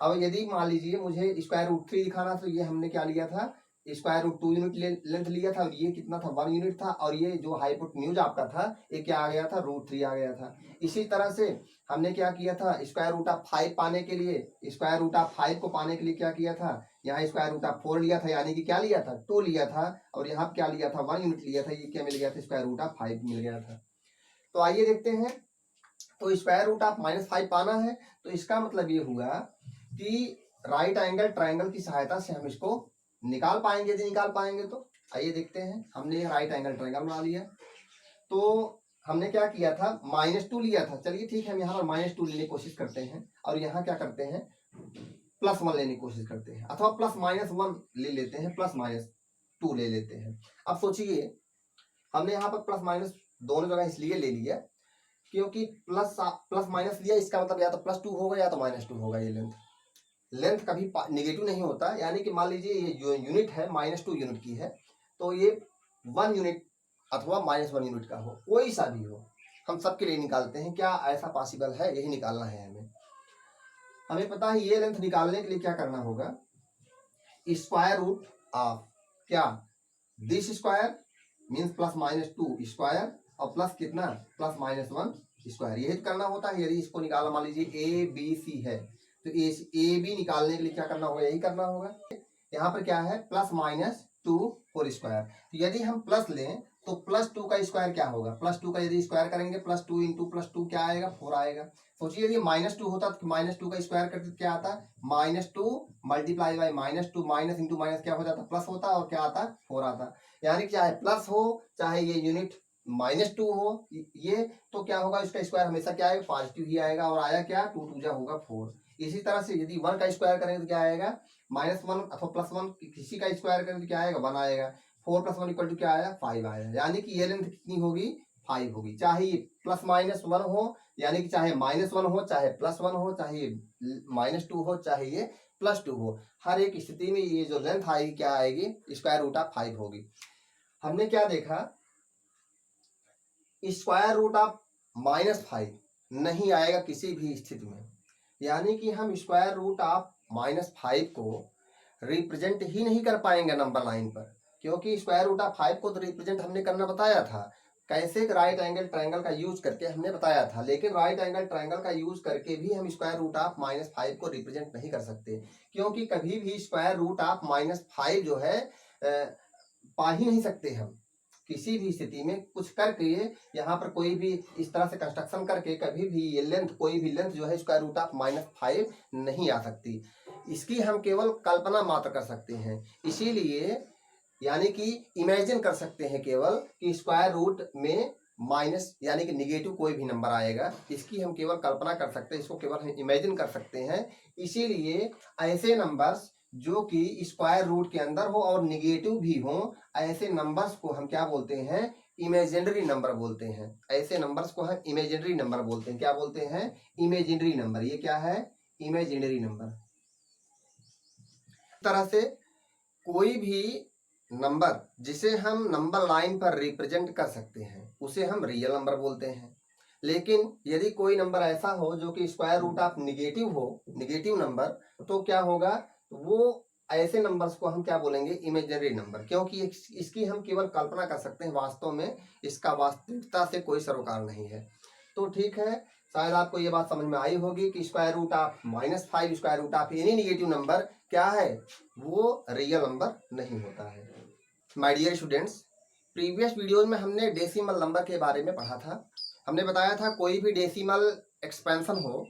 अब यदि मान लीजिए मुझे स्क्वायर रूट 3 दिखाना तो ये हमने क्या लिया था, स्क्वायर रूट 2 यूनिट लेंथ लिया था और ये कितना था, 1 यूनिट था और ये जो हाइपोटेन्यूज आपका था ये क्या आ गया था, √3 आ गया था। इसी तरह से हमने क्या किया था, स्क्वायर रूट ऑफ 5 पाने के लिए, स्क्वायर रूट ऑफ 5 को पाने के लिए क्या किया था, यहाँ स्क्वायर रूट ऑफ 4 लिया था, यानी कि क्या लिया था, 2 लिया था और यहाँ क्या लिया था, 1 यूनिट लिया था, ये क्या मिल गया था, स्क्वायर रूट ऑफ 5 मिल गया था। तो आइए देखते हैं। तो स्क्वायर रूट ऑफ -5 पाना है तो इसका मतलब ये हुआ कि राइट एंगल ट्राइंगल की सहायता से हम इसको निकाल पाएंगे। यदि निकाल पाएंगे तो आइए देखते हैं। हमने राइट एंगल ट्राइंगल बना लिया तो हमने क्या किया था, -2 लिया था। चलिए ठीक है, हम यहाँ पर -2 लेने की कोशिश करते हैं और यहाँ क्या करते हैं, +1 लेने की कोशिश करते हैं, अथवा +-1 ले लेते हैं, +-2 ले लेते हैं। अब सोचिए हमने यहाँ पर प्लस माइनस दोनों जगह इसलिए ले लिया क्योंकि प्लस माइनस लिया, इसका मतलब या तो +2 होगा या तो -2 होगा। ये लेंथ कभी नेगेटिव नहीं होता, यानी कि मान लीजिए ये जो यूनिट है -2 यूनिट की है तो ये 1 यूनिट अथवा -1 यूनिट का हो, कोई सा भी हो, हम सबके लिए निकालते हैं। क्या ऐसा पॉसिबल है, यही निकालना है हमें पता है ये लेंथ निकालने के लिए क्या करना होगा, स्क्वायर रूट ऑफ क्या, दिस स्क्वायर मीन्स +-2 स्क्वायर और प्लस कितना, +-1 स्क्वायर, यही तो करना होता है। यदि इसको निकालना, मान लीजिए ABC है तो AB निकालने के लिए क्या करना होगा, यही करना होगा। यहाँ पर क्या है, +-2 होल स्क्वायर। तो यदि हम प्लस लें तो +2 का स्क्वायर क्या होगा, +2 का यदि स्क्वायर करेंगे +2 इंटू +2 क्या आएगा, 4 आएगा। सोचिए यदि -2 होता तो -2 का स्क्वायर करते क्या आता, -2 multiply by -2, minus into minus क्या हो जाता, प्लस होता और क्या आता, 4 आता। यानी चाहे प्लस हो चाहे ये यूनिट -2 हो, ये तो क्या होगा, इसका स्क्वायर हमेशा क्या आएगा, पॉजिटिव ही आएगा और आया क्या, 2 2 जा होगा 4। इसी तरह से यदि 1 का स्क्वायर करेंगे तो क्या आएगा, -1 अथवा +1, किसी का स्क्वायर करेंगे तो क्या आएगा, 1 आएगा। 4 + 1 इक्वल टू क्या आया, 5 आया। यानी कि ये लेंथ कितनी होगी, 5 होगी। चाहे ये +-1 हो, यानी कि चाहे -1 हो, चाहे +1 हो, चाहे -2 हो, चाहे ये +2 हो, हर एक स्थिति में ये जो लेंथ आएगी क्या आएगी, स्क्वायर रूट ऑफ 5 होगी। हमने क्या देखा, स्क्वायर रूट ऑफ -5 नहीं आएगा किसी भी स्थिति में, यानी कि हम स्क्वायर रूट ऑफ -5 को रिप्रेजेंट ही नहीं कर पाएंगे नंबर लाइन पर, क्योंकि स्क्वायर रूट ऑफ 5 को तो रिप्रेजेंट हमने करना बताया था, कैसे राइट एंगल ट्रायंगल का यूज करके हमने बताया था। लेकिन राइट एंगल ट्रायंगल का यूज करके भी हम स्क्वायर रूट ऑफ -5 को रिप्रेजेंट नहीं कर सकते, क्योंकि कभी भी स्क्वायर रूट ऑफ -5 जो है पा ही नहीं सकते हम किसी भी स्थिति में। कुछ करके यहाँ पर कोई भी इस तरह से कंस्ट्रक्शन करके कभी भी ये लेंथ, कोई भी लेंथ जो है स्क्वायर रूट ऑफ -5 नहीं आ सकती। इसकी हम केवल कल्पना मात्र कर सकते हैं, इसीलिए यानी कि इमेजिन कर सकते हैं केवल कि स्क्वायर रूट में माइनस यानी कि निगेटिव कोई भी नंबर आएगा, इसकी हम केवल कल्पना कर सकते हैं, इसको केवल हम इमेजिन कर सकते हैं। इसीलिए ऐसे नंबर्स जो कि स्क्वायर रूट के अंदर हो और निगेटिव भी हो, ऐसे नंबर्स को हम क्या बोलते हैं, इमेजिनरी नंबर बोलते हैं। ऐसे नंबर्स को हम इमेजिनरी नंबर बोलते हैं। क्या बोलते हैं, इमेजिनरी नंबर। ये क्या है, इमेजिनरी नंबर। तरह से कोई भी नंबर जिसे हम नंबर लाइन पर रिप्रेजेंट कर सकते हैं, उसे हम रियल नंबर बोलते हैं। लेकिन यदि कोई नंबर ऐसा हो जो कि स्क्वायर रूट ऑफ निगेटिव हो, निगेटिव नंबर, तो क्या होगा, वो ऐसे नंबर्स को हम क्या बोलेंगे, इमेजिनरी नंबर, क्योंकि इसकी हम केवल कल्पना कर सकते हैं, वास्तव में इसका वास्तविकता से कोई सरोकार नहीं है। तो ठीक है, शायद आपको ये बात समझ में आई होगी कि square root of -5 square root of any negative number क्या है, वो रियल नंबर नहीं होता है। My dear students, previous videos में हमने डेसिमल नंबर के बारे में पढ़ा था। हमने बताया था कोई भी डेसिमल एक्सपेंशन हो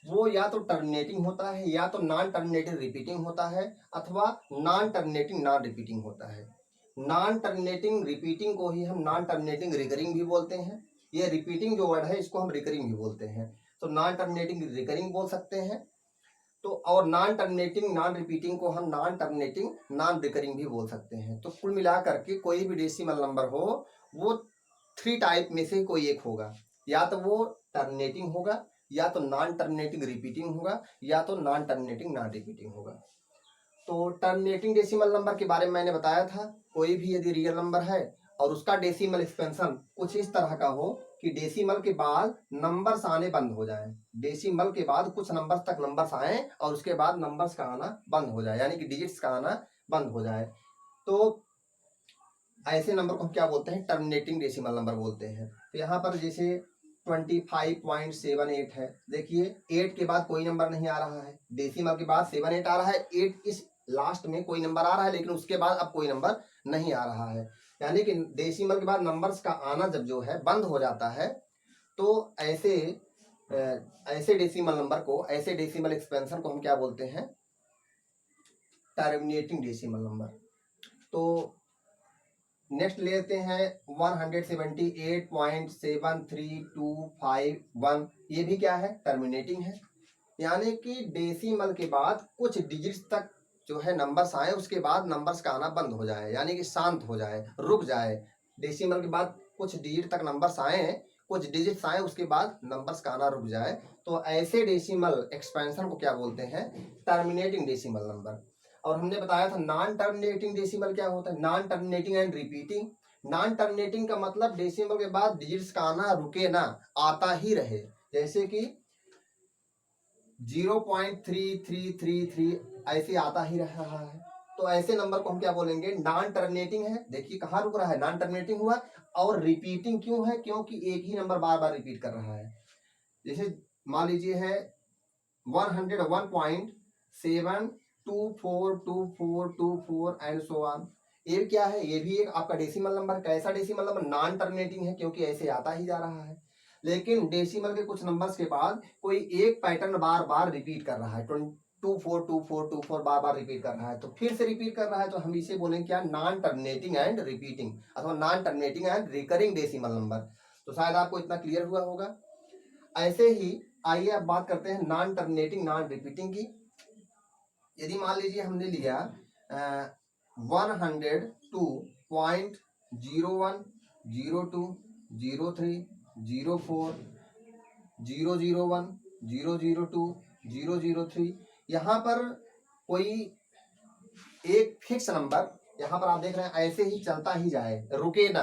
वो या तो टर्मिनेटिंग होता है, या तो नॉन टर्मिनेटिंग रिपीटिंग होता है, अथवा नॉन टर्मिनेटिंग नॉन रिपीटिंग होता है। नॉन टर्मिनेटिंग रिपीटिंग को ही हम नॉन टर्मिनेटिंग रिकरिंग भी बोलते हैं। ये रिपीटिंग जो वर्ड है इसको हम रिकरिंग भी बोलते हैं। तो नॉन टर्मिनेटिंग रिकरिंग बोल सकते हैं, तो और नॉन टर्मिनेटिंग नॉन रिपीटिंग को हम नॉन टर्मिनेटिंग नॉन रिकरिंग भी बोल सकते हैं। तो कुल मिलाकर के कोई भी डेसिमल नंबर हो वो 3 टाइप में से कोई एक होगा, या तो वो टर्मिनेटिंग होगा, या तो नॉन टर्मिनेटिंग रिपीटिंग होगा, या तो नॉन टर्मिनेटिंग नॉन रिपीटिंग होगा। तो टर्मिनेटिंग डेसिमल नंबर के बारे में मैंने बताया था, कोई भी यदि रियल नंबर है और उसका डेसिमल एक्सपेंशन कुछ इस तरह का हो कि डेसिमल के बाद नंबर्स आने बंद हो जाए, डेसिमल के बाद कुछ नंबर्स तक नंबर्स आए और उसके बाद नंबर्स का आना बंद हो जाए, यानी कि डिजिट्स का आना बंद हो जाए, तो ऐसे नंबर को हम क्या बोलते हैं, टर्मिनेटिंग डेसिमल नंबर बोलते हैं। तो यहाँ पर जैसे 25.78 है, देखिए 8 के बाद कोई नंबर नहीं आ रहा है, डेसिमल के बाद 78 आ रहा है, 8 इस लास्ट में कोई नंबर आ रहा है, लेकिन उसके बाद अब कोई नंबर नहीं आ रहा है, यानी कि डेसिमल के बाद नंबर्स का आना जब जो है बंद हो जाता है, तो ऐसे डेसिमल नंबर को, ऐसे डेसिमल एक्सपेंशन को हम क्या बोलते हैं, टर्मिनेटिंग डेसिमल नंबर। तो नेक्स्ट लेते हैं 178.73251, ये भी क्या है, टर्मिनेटिंग है, यानी कि डेसिमल के बाद कुछ डिजिट्स तक जो है नंबर्स आए, उसके बाद नंबर्स का आना बंद हो जाए, यानी कि शांत हो जाए, रुक जाए। डेसिमल के बाद कुछ डिजिट तक नंबर्स आए, कुछ डिजिट्स आए, उसके बाद नंबर्स का आना रुक जाए, तो ऐसे डेसिमल एक्सपेंशन को क्या बोलते हैं, टर्मिनेटिंग डेसिमल नंबर। और हमने बताया था नॉन टर्मिनेटिंग डेसिमल क्या होता है, non terminating and repeating. Non terminating का मतलब डेसिमल के बाद डिजिट्स का आना रुके ना, आता ही रहे, जैसे कि 0.3333 ऐसे आता ही रहा है, तो ऐसे नंबर को हम क्या बोलेंगे, नॉन टर्मिनेटिंग है। देखिए कहाँ रुक रहा है, नॉन टर्मिनेटिंग हुआ, और रिपीटिंग क्यों है, क्योंकि एक ही नंबर बार बार रिपीट कर रहा है। जैसे मान लीजिए है 101.7242424 एंड सो ऑन, ये क्या है, ये भी एक आपका डेसिमल नंबर। कैसा डेसिमल नंबर, नॉन टर्मिनेटिंग है, क्योंकि ऐसे आता ही जा रहा है, लेकिन डेसिमल के कुछ नंबर्स के बाद कोई एक पैटर्न बार बार रिपीट कर रहा है, 242424 बार बार रिपीट कर रहा है, तो फिर से रिपीट कर रहा है, तो हम इसे बोलेंगे क्या, नॉन टर्मिनेटिंग एंड रिपीटिंग, अथवा non terminating and recurring decimal number. तो शायद आपको इतना क्लियर हुआ होगा। ऐसे ही आइए अब बात करते हैं नॉन टर्मिनेटिंग नॉन रिपीटिंग की। यदि मान लीजिए हमने लिया 102.01, 03, 001, 002, 003, यहाँ पर कोई एक फिक्स नंबर, यहाँ पर आप देख रहे हैं ऐसे ही चलता ही जाए, रुके ना।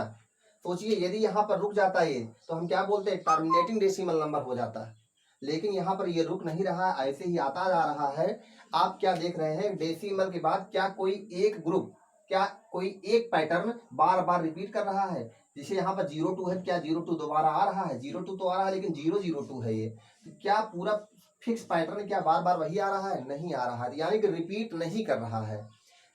सोचिए यदि यहाँ पर रुक जाता है तो हम क्या बोलते हैं, टर्मिनेटिंग डेसिमल नंबर हो जाता है, लेकिन यहाँ पर ये रुक नहीं रहा, ऐसे ही आता जा रहा है। आप क्या देख रहे हैं, डेसिमल के बाद क्या कोई एक ग्रुप, क्या कोई एक पैटर्न बार बार रिपीट कर रहा है। जैसे यहाँ पर 02 है, क्या 02 दोबारा आ रहा है, 02 तो आ रहा है, लेकिन 002 है ये, क्या पूरा फिक्स पैटर्न क्या बार बार वही आ रहा है, नहीं आ रहा है, यानी कि रिपीट नहीं कर रहा है।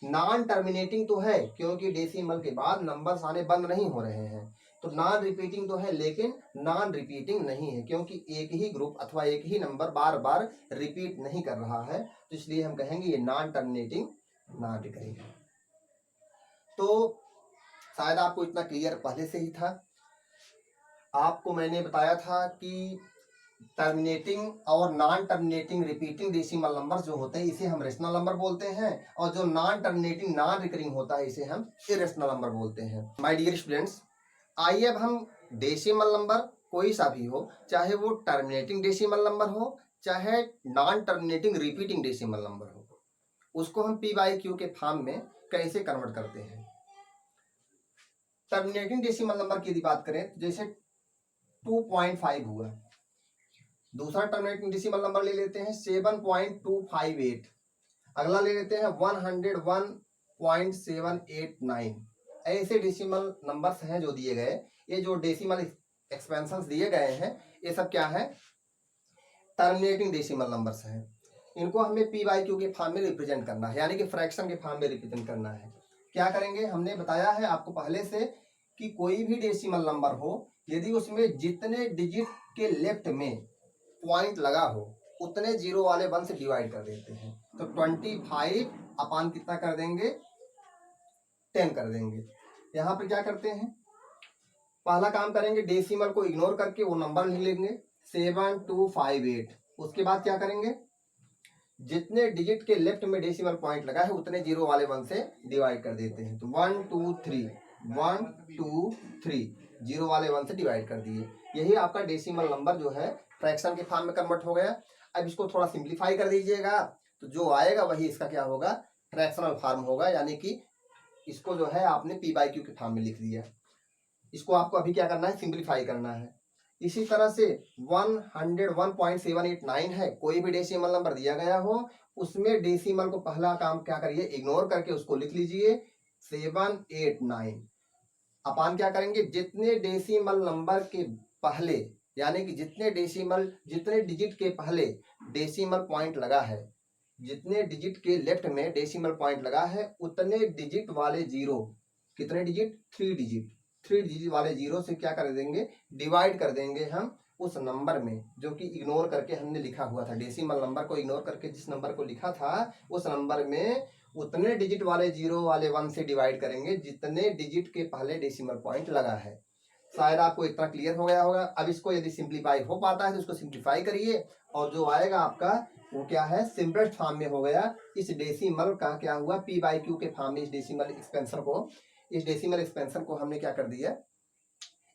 नॉन टर्मिनेटिंग तो है, क्योंकि डेसिमल के बाद नंबर्स आने बंद नहीं हो रहे हैं। तो नॉन रिपीटिंग तो है, लेकिन नॉन रिपीटिंग नहीं है, क्योंकि एक ही ग्रुप अथवा एक ही नंबर बार बार रिपीट नहीं कर रहा है, तो इसलिए हम कहेंगे ये नॉन टर्मिनेटिंग नॉन रिकरिंग है। तो शायद आपको इतना क्लियर पहले से ही था। आपको मैंने बताया था कि टर्मिनेटिंग और non terminating repeating decimal number जो होते हैं इसे हम रेशनल नंबर बोलते हैं, और जो नॉन टर्मिनेटिंग नॉन रिकरिंग होता है इसे हम इरेशनल नंबर बोलते हैं। माय डियर स्टूडेंट्स, आइए अब हम डेसिमल नंबर कोई सा भी हो, चाहे वो टर्मिनेटिंग डेसिमल नंबर हो, चाहे non terminating repeating decimal number हो, उसको हम पी बाई क्यू के फॉर्म में कैसे कन्वर्ट करते हैं। टर्मिनेटिंग डेसिमल नंबर की यदि बात करें तो जैसे 2.5 हुआ, दूसरा टर्मिनेटिंग डेसिमल नंबर ले लेते हैं 7.258, अगला ले लेते हैं 101.789। ऐसे डेसिमल नंबर्स हैं जो दिए गए, ये जो डेसिमल एक्सपेंशंस दिए गए हैं ये सब क्या है, टर्मिनेटिंग डेसिमल नंबर्स हैं। इनको हमें पी बाई क्यू के फॉर्म में रिप्रेजेंट करना है, यानी कि फ्रैक्शन के फॉर्म में रिप्रेजेंट करना है। क्या करेंगे, हमने बताया है आपको पहले से कि कोई भी डेसिमल नंबर हो, यदि उसमें जितने डिजिट के लेफ्ट में पॉइंट लगा हो उतने जीरो वाले 1 से डिवाइड कर देते हैं। तो 25 अपान कितना कर देंगे, 10 कर देंगे। यहाँ पे क्या करते हैं, पहला काम करेंगे डेसिमल को इग्नोर करके वो नंबर लिख लेंगे 7258। उसके बाद क्या करेंगे, जितने डिजिट के लेफ्ट में डेसिमल पॉइंट लगा है उतने जीरो वाले 1 से डिवाइड कर देते हैं। तो 1 2 3 1 2 3 जीरो वाले 1 से डिवाइड कर दिए। यही आपका डेसिमल नंबर जो है फ्रैक्शन के फॉर्म में कन्वर्ट हो गया। अब इसको थोड़ा सिंप्लीफाई कर दीजिएगा तो जो आएगा वही इसका क्या होगा, फ्रैक्शनल फॉर्म होगा, यानी कि इसको जो है आपने पी बाई क्यू के फॉर्म में लिख दिया। इसको आपको अभी क्या करना है, सिंप्लीफाई करना है। इसी तरह से 101.789 है, कोई भी डेसिमल नंबर दिया गया हो उसमें डेसिमल को पहला काम क्या करिए, इग्नोर करके उसको लिख लीजिए 789 अपान क्या करेंगे, जितने डेसिमल नंबर के पहले, यानी कि जितने डिजिट के पहले डेसिमल पॉइंट लगा है, जितने डिजिट के लेफ्ट में डेसिमल पॉइंट लगा है उतने डिजिट वाले जीरो, कितने डिजिट, 3 डिजिट, 3 डिजिट वाले जीरो से क्या कर देंगे, डिवाइड कर देंगे हम उस नंबर में जो कि इग्नोर करके हमने लिखा हुआ था। डेसिमल नंबर को इग्नोर करके जिस नंबर को लिखा था उस नंबर में उतने डिजिट वाले जीरो वाले 1 से डिवाइड करेंगे जितने डिजिट के पहले डेसिमल पॉइंट लगा है। शायद आपको इतना क्लियर हो गया होगा। अब इसको यदि सिंप्लीफाई हो पाता है तो इसको सिंप्लीफाई करिए और जो आएगा आपका वो क्या है, सिंपलेस्ट फॉर्म में हो गया। इस डेसिमल का क्या हुआ, पी बाई क्यू के फॉर्म में इस डेसिमल एक्सपेंशन को हमने क्या कर दिया,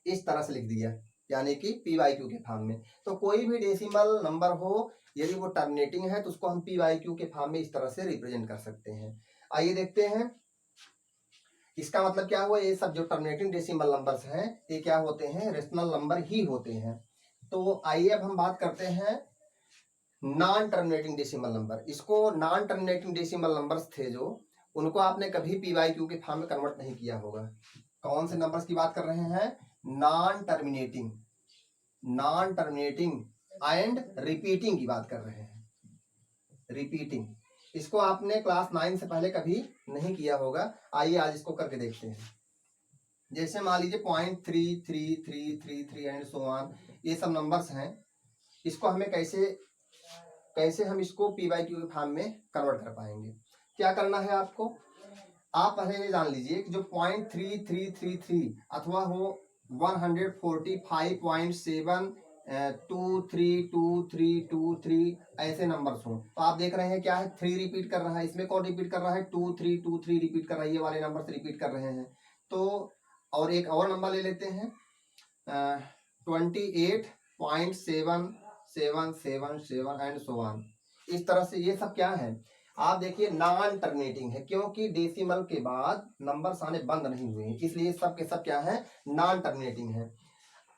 इस तरह से लिख दिया, यानी कि पी बाई क्यू के फॉर्म में। तो कोई भी डेसिमल नंबर हो यदि वो टर्मिनेटिंग है तो उसको हम पी बाई क्यू के फॉर्म में इस तरह से रिप्रेजेंट कर सकते हैं। आइए देखते हैं इसका मतलब क्या हुआ। ये सब जो टर्मिनेटिंग डेसिमल नंबर्स हैं ये क्या होते हैं, रेशनल नंबर ही होते हैं। तो आइए अब हम बात करते हैं नॉन टर्मिनेटिंग डेसिमल नंबर। इसको नॉन टर्मिनेटिंग डेसिमल नंबर्स थे जो, उनको आपने कभी पी बाई क्यू के फॉर्म में कन्वर्ट नहीं किया होगा। कौन से नंबर्स की बात कर रहे हैं, नॉन टर्मिनेटिंग एंड रिपीटिंग की बात कर रहे हैं। रिपीटिंग, इसको आपने क्लास 9 से पहले कभी नहीं किया होगा। आइए आज इसको करके देखते हैं। जैसे मान लीजिए 0.3333 एंड सो ऑन, ये सब नंबर्स हैं। इसको हमें कैसे हम इसको पी बाई क्यू के फॉर्म में कन्वर्ट कर पाएंगे। क्या करना है आपको, आप पहले ये जान लीजिए कि जो 0.3333 अथवा हो 145.7232323 ऐसे नंबर्स हो, तो आप देख रहे हैं क्या है, 3 रिपीट कर रहा है। इसमें कौन रिपीट कर रहा है, 2323 रिपीट कर रहा है, ये वाले नंबर रिपीट कर रहे हैं। तो और एक और नंबर ले लेते हैं 28.7777 एंड सो ऑन। इस तरह से ये सब क्या है, आप देखिए नॉन टर्मिनेटिंग है, क्योंकि डेसिमल के बाद नंबर्स आने बंद नहीं हुए हैं, इसलिए सब के सब क्या है, नॉन टर्मिनेटिंग है।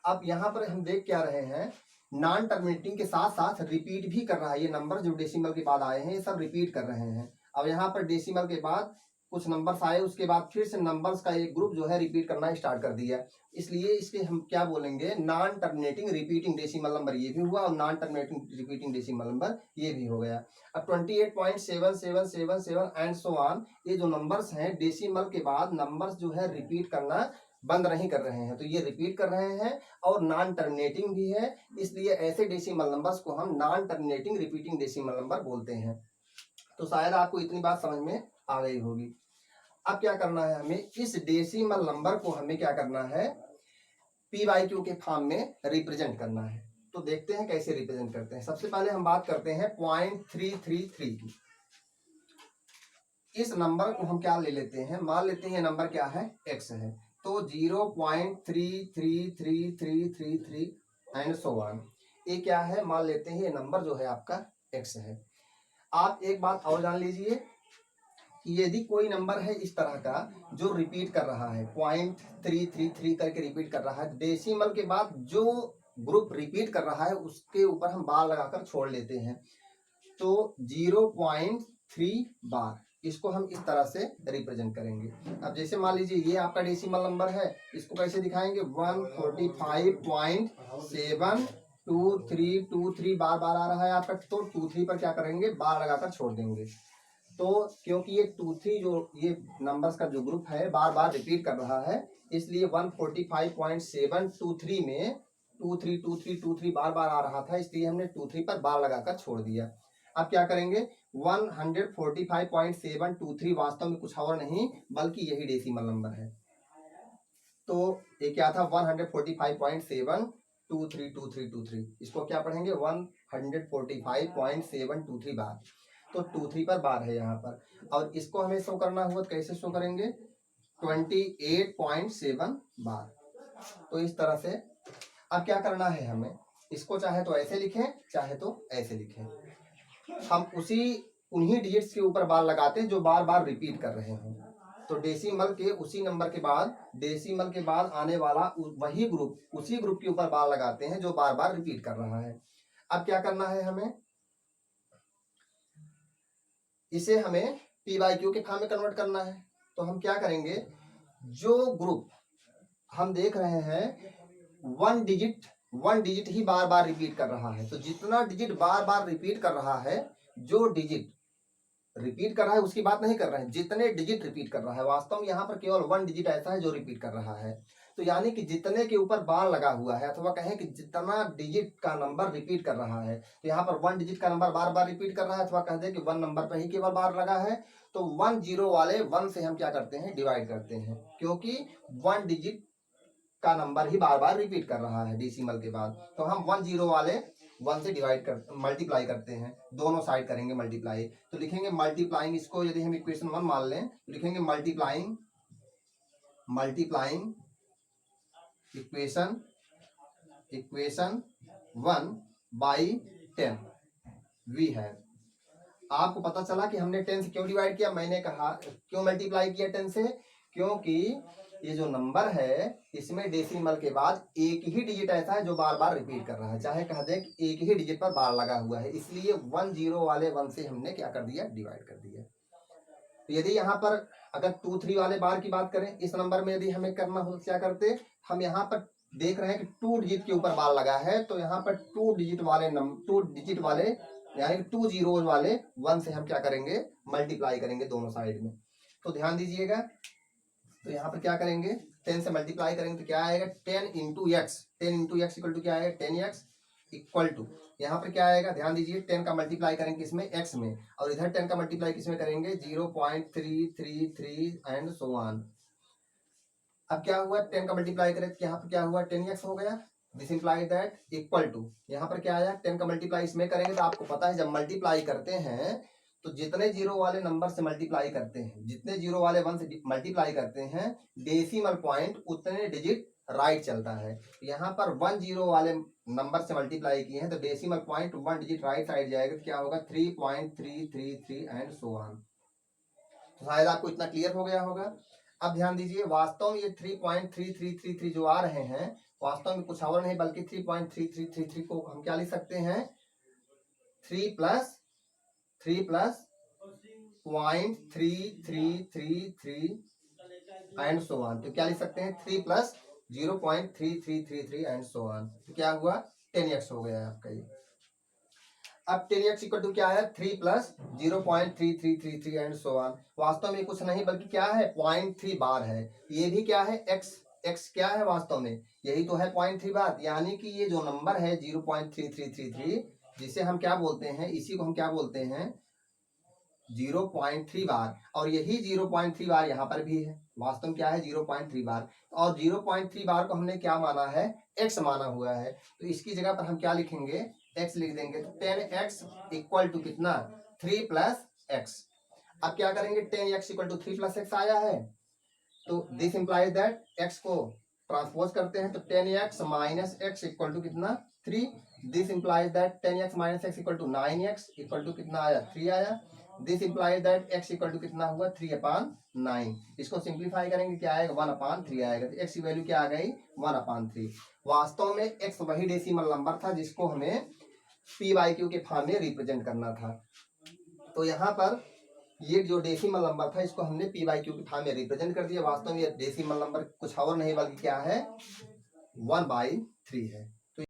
अब यहाँ पर हम देख क्या रहे हैं, नॉन टर्मिनेटिंग के साथ साथ रिपीट भी कर रहा है। ये नंबर जो डेसिमल के बाद आए हैं ये सब रिपीट कर रहे हैं। अब यहाँ पर डेसिमल के बाद कुछ नंबर्स आए, उसके बाद फिर से नंबर्स का एक ग्रुप जो है रिपीट करना स्टार्ट कर दिया, इसलिए इसके हम क्या बोलेंगे, non terminating repeating decimal number ये भी हुआ और non terminating repeating decimal number ये भी हो गया। अब 28.7777 एंड सो ऑन, ये जो नंबर्स हैं डेसिमल के बाद नंबर्स जो है रिपीट करना बंद नहीं कर रहे हैं, तो ये रिपीट कर रहे हैं और नॉन टर्मिनेटिंग भी है, इसलिए ऐसे डेसिमल नंबर्स को हम non terminating repeating decimal number बोलते हैं। तो शायद आपको इतनी बात समझ में आ गई होगी। अब क्या करना है, हमें इस डेसिमल नंबर को हमें क्या करना है, पी बाई क्यू के फॉर्म में रिप्रेजेंट करना है। तो देखते हैं कैसे रिप्रेजेंट करते हैं। सबसे पहले हम बात करते हैं 0.333 की। इस नंबर को हम क्या ले लेते हैं, मान लेते हैं ये नंबर क्या है, x है, तो 0.333333 एंड सो ऑन, ये क्या है, मान लेते हैं ये नंबर जो है आपका x है। आप एक बात और जान लीजिए, कि यदि कोई नंबर है इस तरह का जो रिपीट कर रहा है 0.333 करके रिपीट कर रहा है, डेसिमल के बाद जो ग्रुप रिपीट कर रहा है उसके ऊपर हम बार लगाकर छोड़ लेते हैं। तो 0.3 बार, इसको हम इस तरह से रिप्रेजेंट करेंगे। अब जैसे मान लीजिए ये आपका डेसिमल नंबर है, इसको कैसे दिखाएंगे, 145.72323 बार बार आ रहा है आपका, तो 23 पर क्या करेंगे, बार लगाकर छोड़ देंगे। तो क्योंकि ये 23 जो ये नंबर्स का जो ग्रुप है बार बार रिपीट कर रहा है, इसलिए 145.723 में 232323 बार बार आ रहा था, इसलिए हमने 23 पर बार लगाकर छोड़ दिया। अब क्या करेंगे, 145.723 वास्तव में कुछ और नहीं बल्कि यही डेसिमल नंबर है। तो ये क्या था, 145.7232323, इसको क्या पढ़ेंगे, 145.723 बार। तो 23 पर बार है यहाँ पर, और इसको हमें शो करना हुआ तो कैसे शो करेंगे, 28.7 बार। तो इस तरह से अब क्या करना है हमें, इसको चाहे तो ऐसे लिखें चाहे तो ऐसे लिखें, हम उन्हीं डिजिट्स के ऊपर बार लगाते हैं जो बार बार रिपीट कर रहे हैं। तो डेसिमल के उसी नंबर के बाद, डेसिमल के बाद आने वाला वही ग्रुप, उसी ग्रुप के ऊपर बार लगाते हैं जो बार बार रिपीट कर रहा है। अब क्या करना है हमें, इसे हमें पी बाई क्यू के फॉर्म में कन्वर्ट करना है। तो हम क्या करेंगे, जो ग्रुप हम देख रहे हैं वन डिजिट ही बार बार रिपीट कर रहा है, तो जितना डिजिट बार बार रिपीट कर रहा है, जो डिजिट रिपीट कर रहा है उसकी बात नहीं कर रहे हैं, जितने डिजिट रिपीट कर रहा है, वास्तव में यहाँ पर केवल वन डिजिट ऐसा है जो रिपीट कर रहा है। तो यानी कि जितने के ऊपर बार लगा हुआ है, अथवा कहें कि जितना डिजिट का नंबर रिपीट कर रहा है, तो यहाँ पर वन डिजिट का नंबर बार बार रिपीट कर रहा है, अथवा कह दे कि वन नंबर पर ही केवल बार लगा है, तो 1 0 वाले 1 से हम क्या करते हैं, डिवाइड करते हैं, क्योंकि वन डिजिट का नंबर ही बार बार रिपीट कर रहा है डेसिमल के बाद। तो हम 1 0 वाले 1 से मल्टीप्लाई करते हैं, दोनों साइड करेंगे मल्टीप्लाई। तो लिखेंगे मल्टीप्लाइंग, इसको यदि हम इक्वेशन 1 मान लें तो लिखेंगे मल्टीप्लाइंग इक्वेशन 1 बाई 10 वी है। आपको पता चला कि हमने 10 से क्यों डिवाइड किया, मैंने कहा क्यों मल्टीप्लाई किया 10 से, क्योंकि ये जो नंबर है इसमें डेसिमल के बाद एक ही डिजिट ऐसा है जो बार बार रिपीट कर रहा है, चाहे कह दें कि एक ही डिजिट पर बार लगा हुआ है, इसलिए 1 0 वाले 1 से हमने क्या कर दिया, डिवाइड कर दिया। तो यदि यहाँ पर अगर 2 3 वाले बार की बात करें, इस नंबर में यदि हमें करना हो क्या करते, हम यहाँ पर देख रहे हैं कि 2 डिजिट के ऊपर बार लगा है, तो यहाँ पर 2 डिजिट वाले यानी 2 zeros वाले 1 से हम क्या करेंगे, मल्टीप्लाई करेंगे दोनों साइड में। तो ध्यान दीजिएगा, तो यहाँ पर क्या करेंगे, 10 से मल्टीप्लाई करेंगे तो क्या आएगा, 10 into x, 10 into x equal to क्या आएगा, 10x इक्वल टू, यहाँ पर क्या आएगा, ध्यान दीजिए 10 का मल्टीप्लाई करेंगे किसमें, x में, और इधर 10 का मल्टीप्लाई किसमें करेंगे, 0.333 एंड सो ऑन। अब क्या हुआ, 10 का मल्टीप्लाई करें तो यहाँ पर क्या हुआ, 10x हो गया, this imply that equal to, यहाँ पर क्या आया, 10 का मल्टीप्लाई इसमें करेंगे तो आपको पता है जब मल्टीप्लाई करते हैं तो जितने जीरो वाले नंबर से मल्टीप्लाई करते हैं, जितने जीरो वाले 1 से मल्टीप्लाई करते हैं, डेसिमल पॉइंट उतने डिजिट राइट चलता है। यहाँ पर 1 0 वाले नंबर से मल्टीप्लाई किए हैं तो decimal point 1 digit right side जाएगा, तो क्या होगा, 3.333 एंड सो ऑन। तो शायद आपको इतना क्लियर हो गया होगा। अब ध्यान दीजिए, वास्तव में ये 3.3333 जो आ रहे हैं वास्तव में कुछ और नहीं बल्कि 3.3333 को हम क्या लिख सकते हैं, 3 प्लस 0.3333 एंड सो ऑन। तो क्या लिख सकते हैं, 3 प्लस 0.3333 एंड सो ऑन। तो क्या हुआ, 10x हो गया आपका ये। अब 10x इक्वल टू क्या है, 3 प्लस 0.3333 एंड सो ऑन। वास्तव में कुछ नहीं बल्कि क्या है, 0.3 बार है। ये भी क्या है, x क्या है वास्तव में, यही तो है 0.3 बार। यानी कि ये जो नंबर है 0.3333 जिसे हम क्या बोलते हैं, इसी को हम क्या बोलते हैं, 0.3 बार, और यही 0.3 बार यहाँ पर भी है। वास्तव में क्या है, 0.3 बार, और 0.3 बार को हमने क्या माना है, x माना हुआ है। तो इसकी जगह पर हम क्या लिखेंगे, x लिख देंगे। तो 10x इक्वल टू कितना, 3 प्लस x। अब क्या करेंगे, 10x equal to 3 plus x आया है, तो दिस इंप्लाइज दैट x को ट्रांसपोज करते हैं तो 10x minus x equal to कितना, 3। This implies that 10x minus x equal to 9x equal to कितना आया, 3 आया। This implies that x equal to कितना हुआ 3/9। इसको सिंप्लीफाई करेंगे क्या आएगा 1/3 आएगा। तो x की वैल्यू क्या आ गई 1/3। वास्तव में x वही डेसिमल नंबर था जिसको हमें पी बाई क्यू के फॉर्म में रिप्रेजेंट करना था। तो यहाँ पर ये जो डेसिमल नंबर था इसको हमने पी बाई क्यू के फॉर्म में रिप्रेजेंट कर दिया। वास्तव में ये डेसिमल नंबर कुछ और नहीं बल्कि क्या है 1/3 है।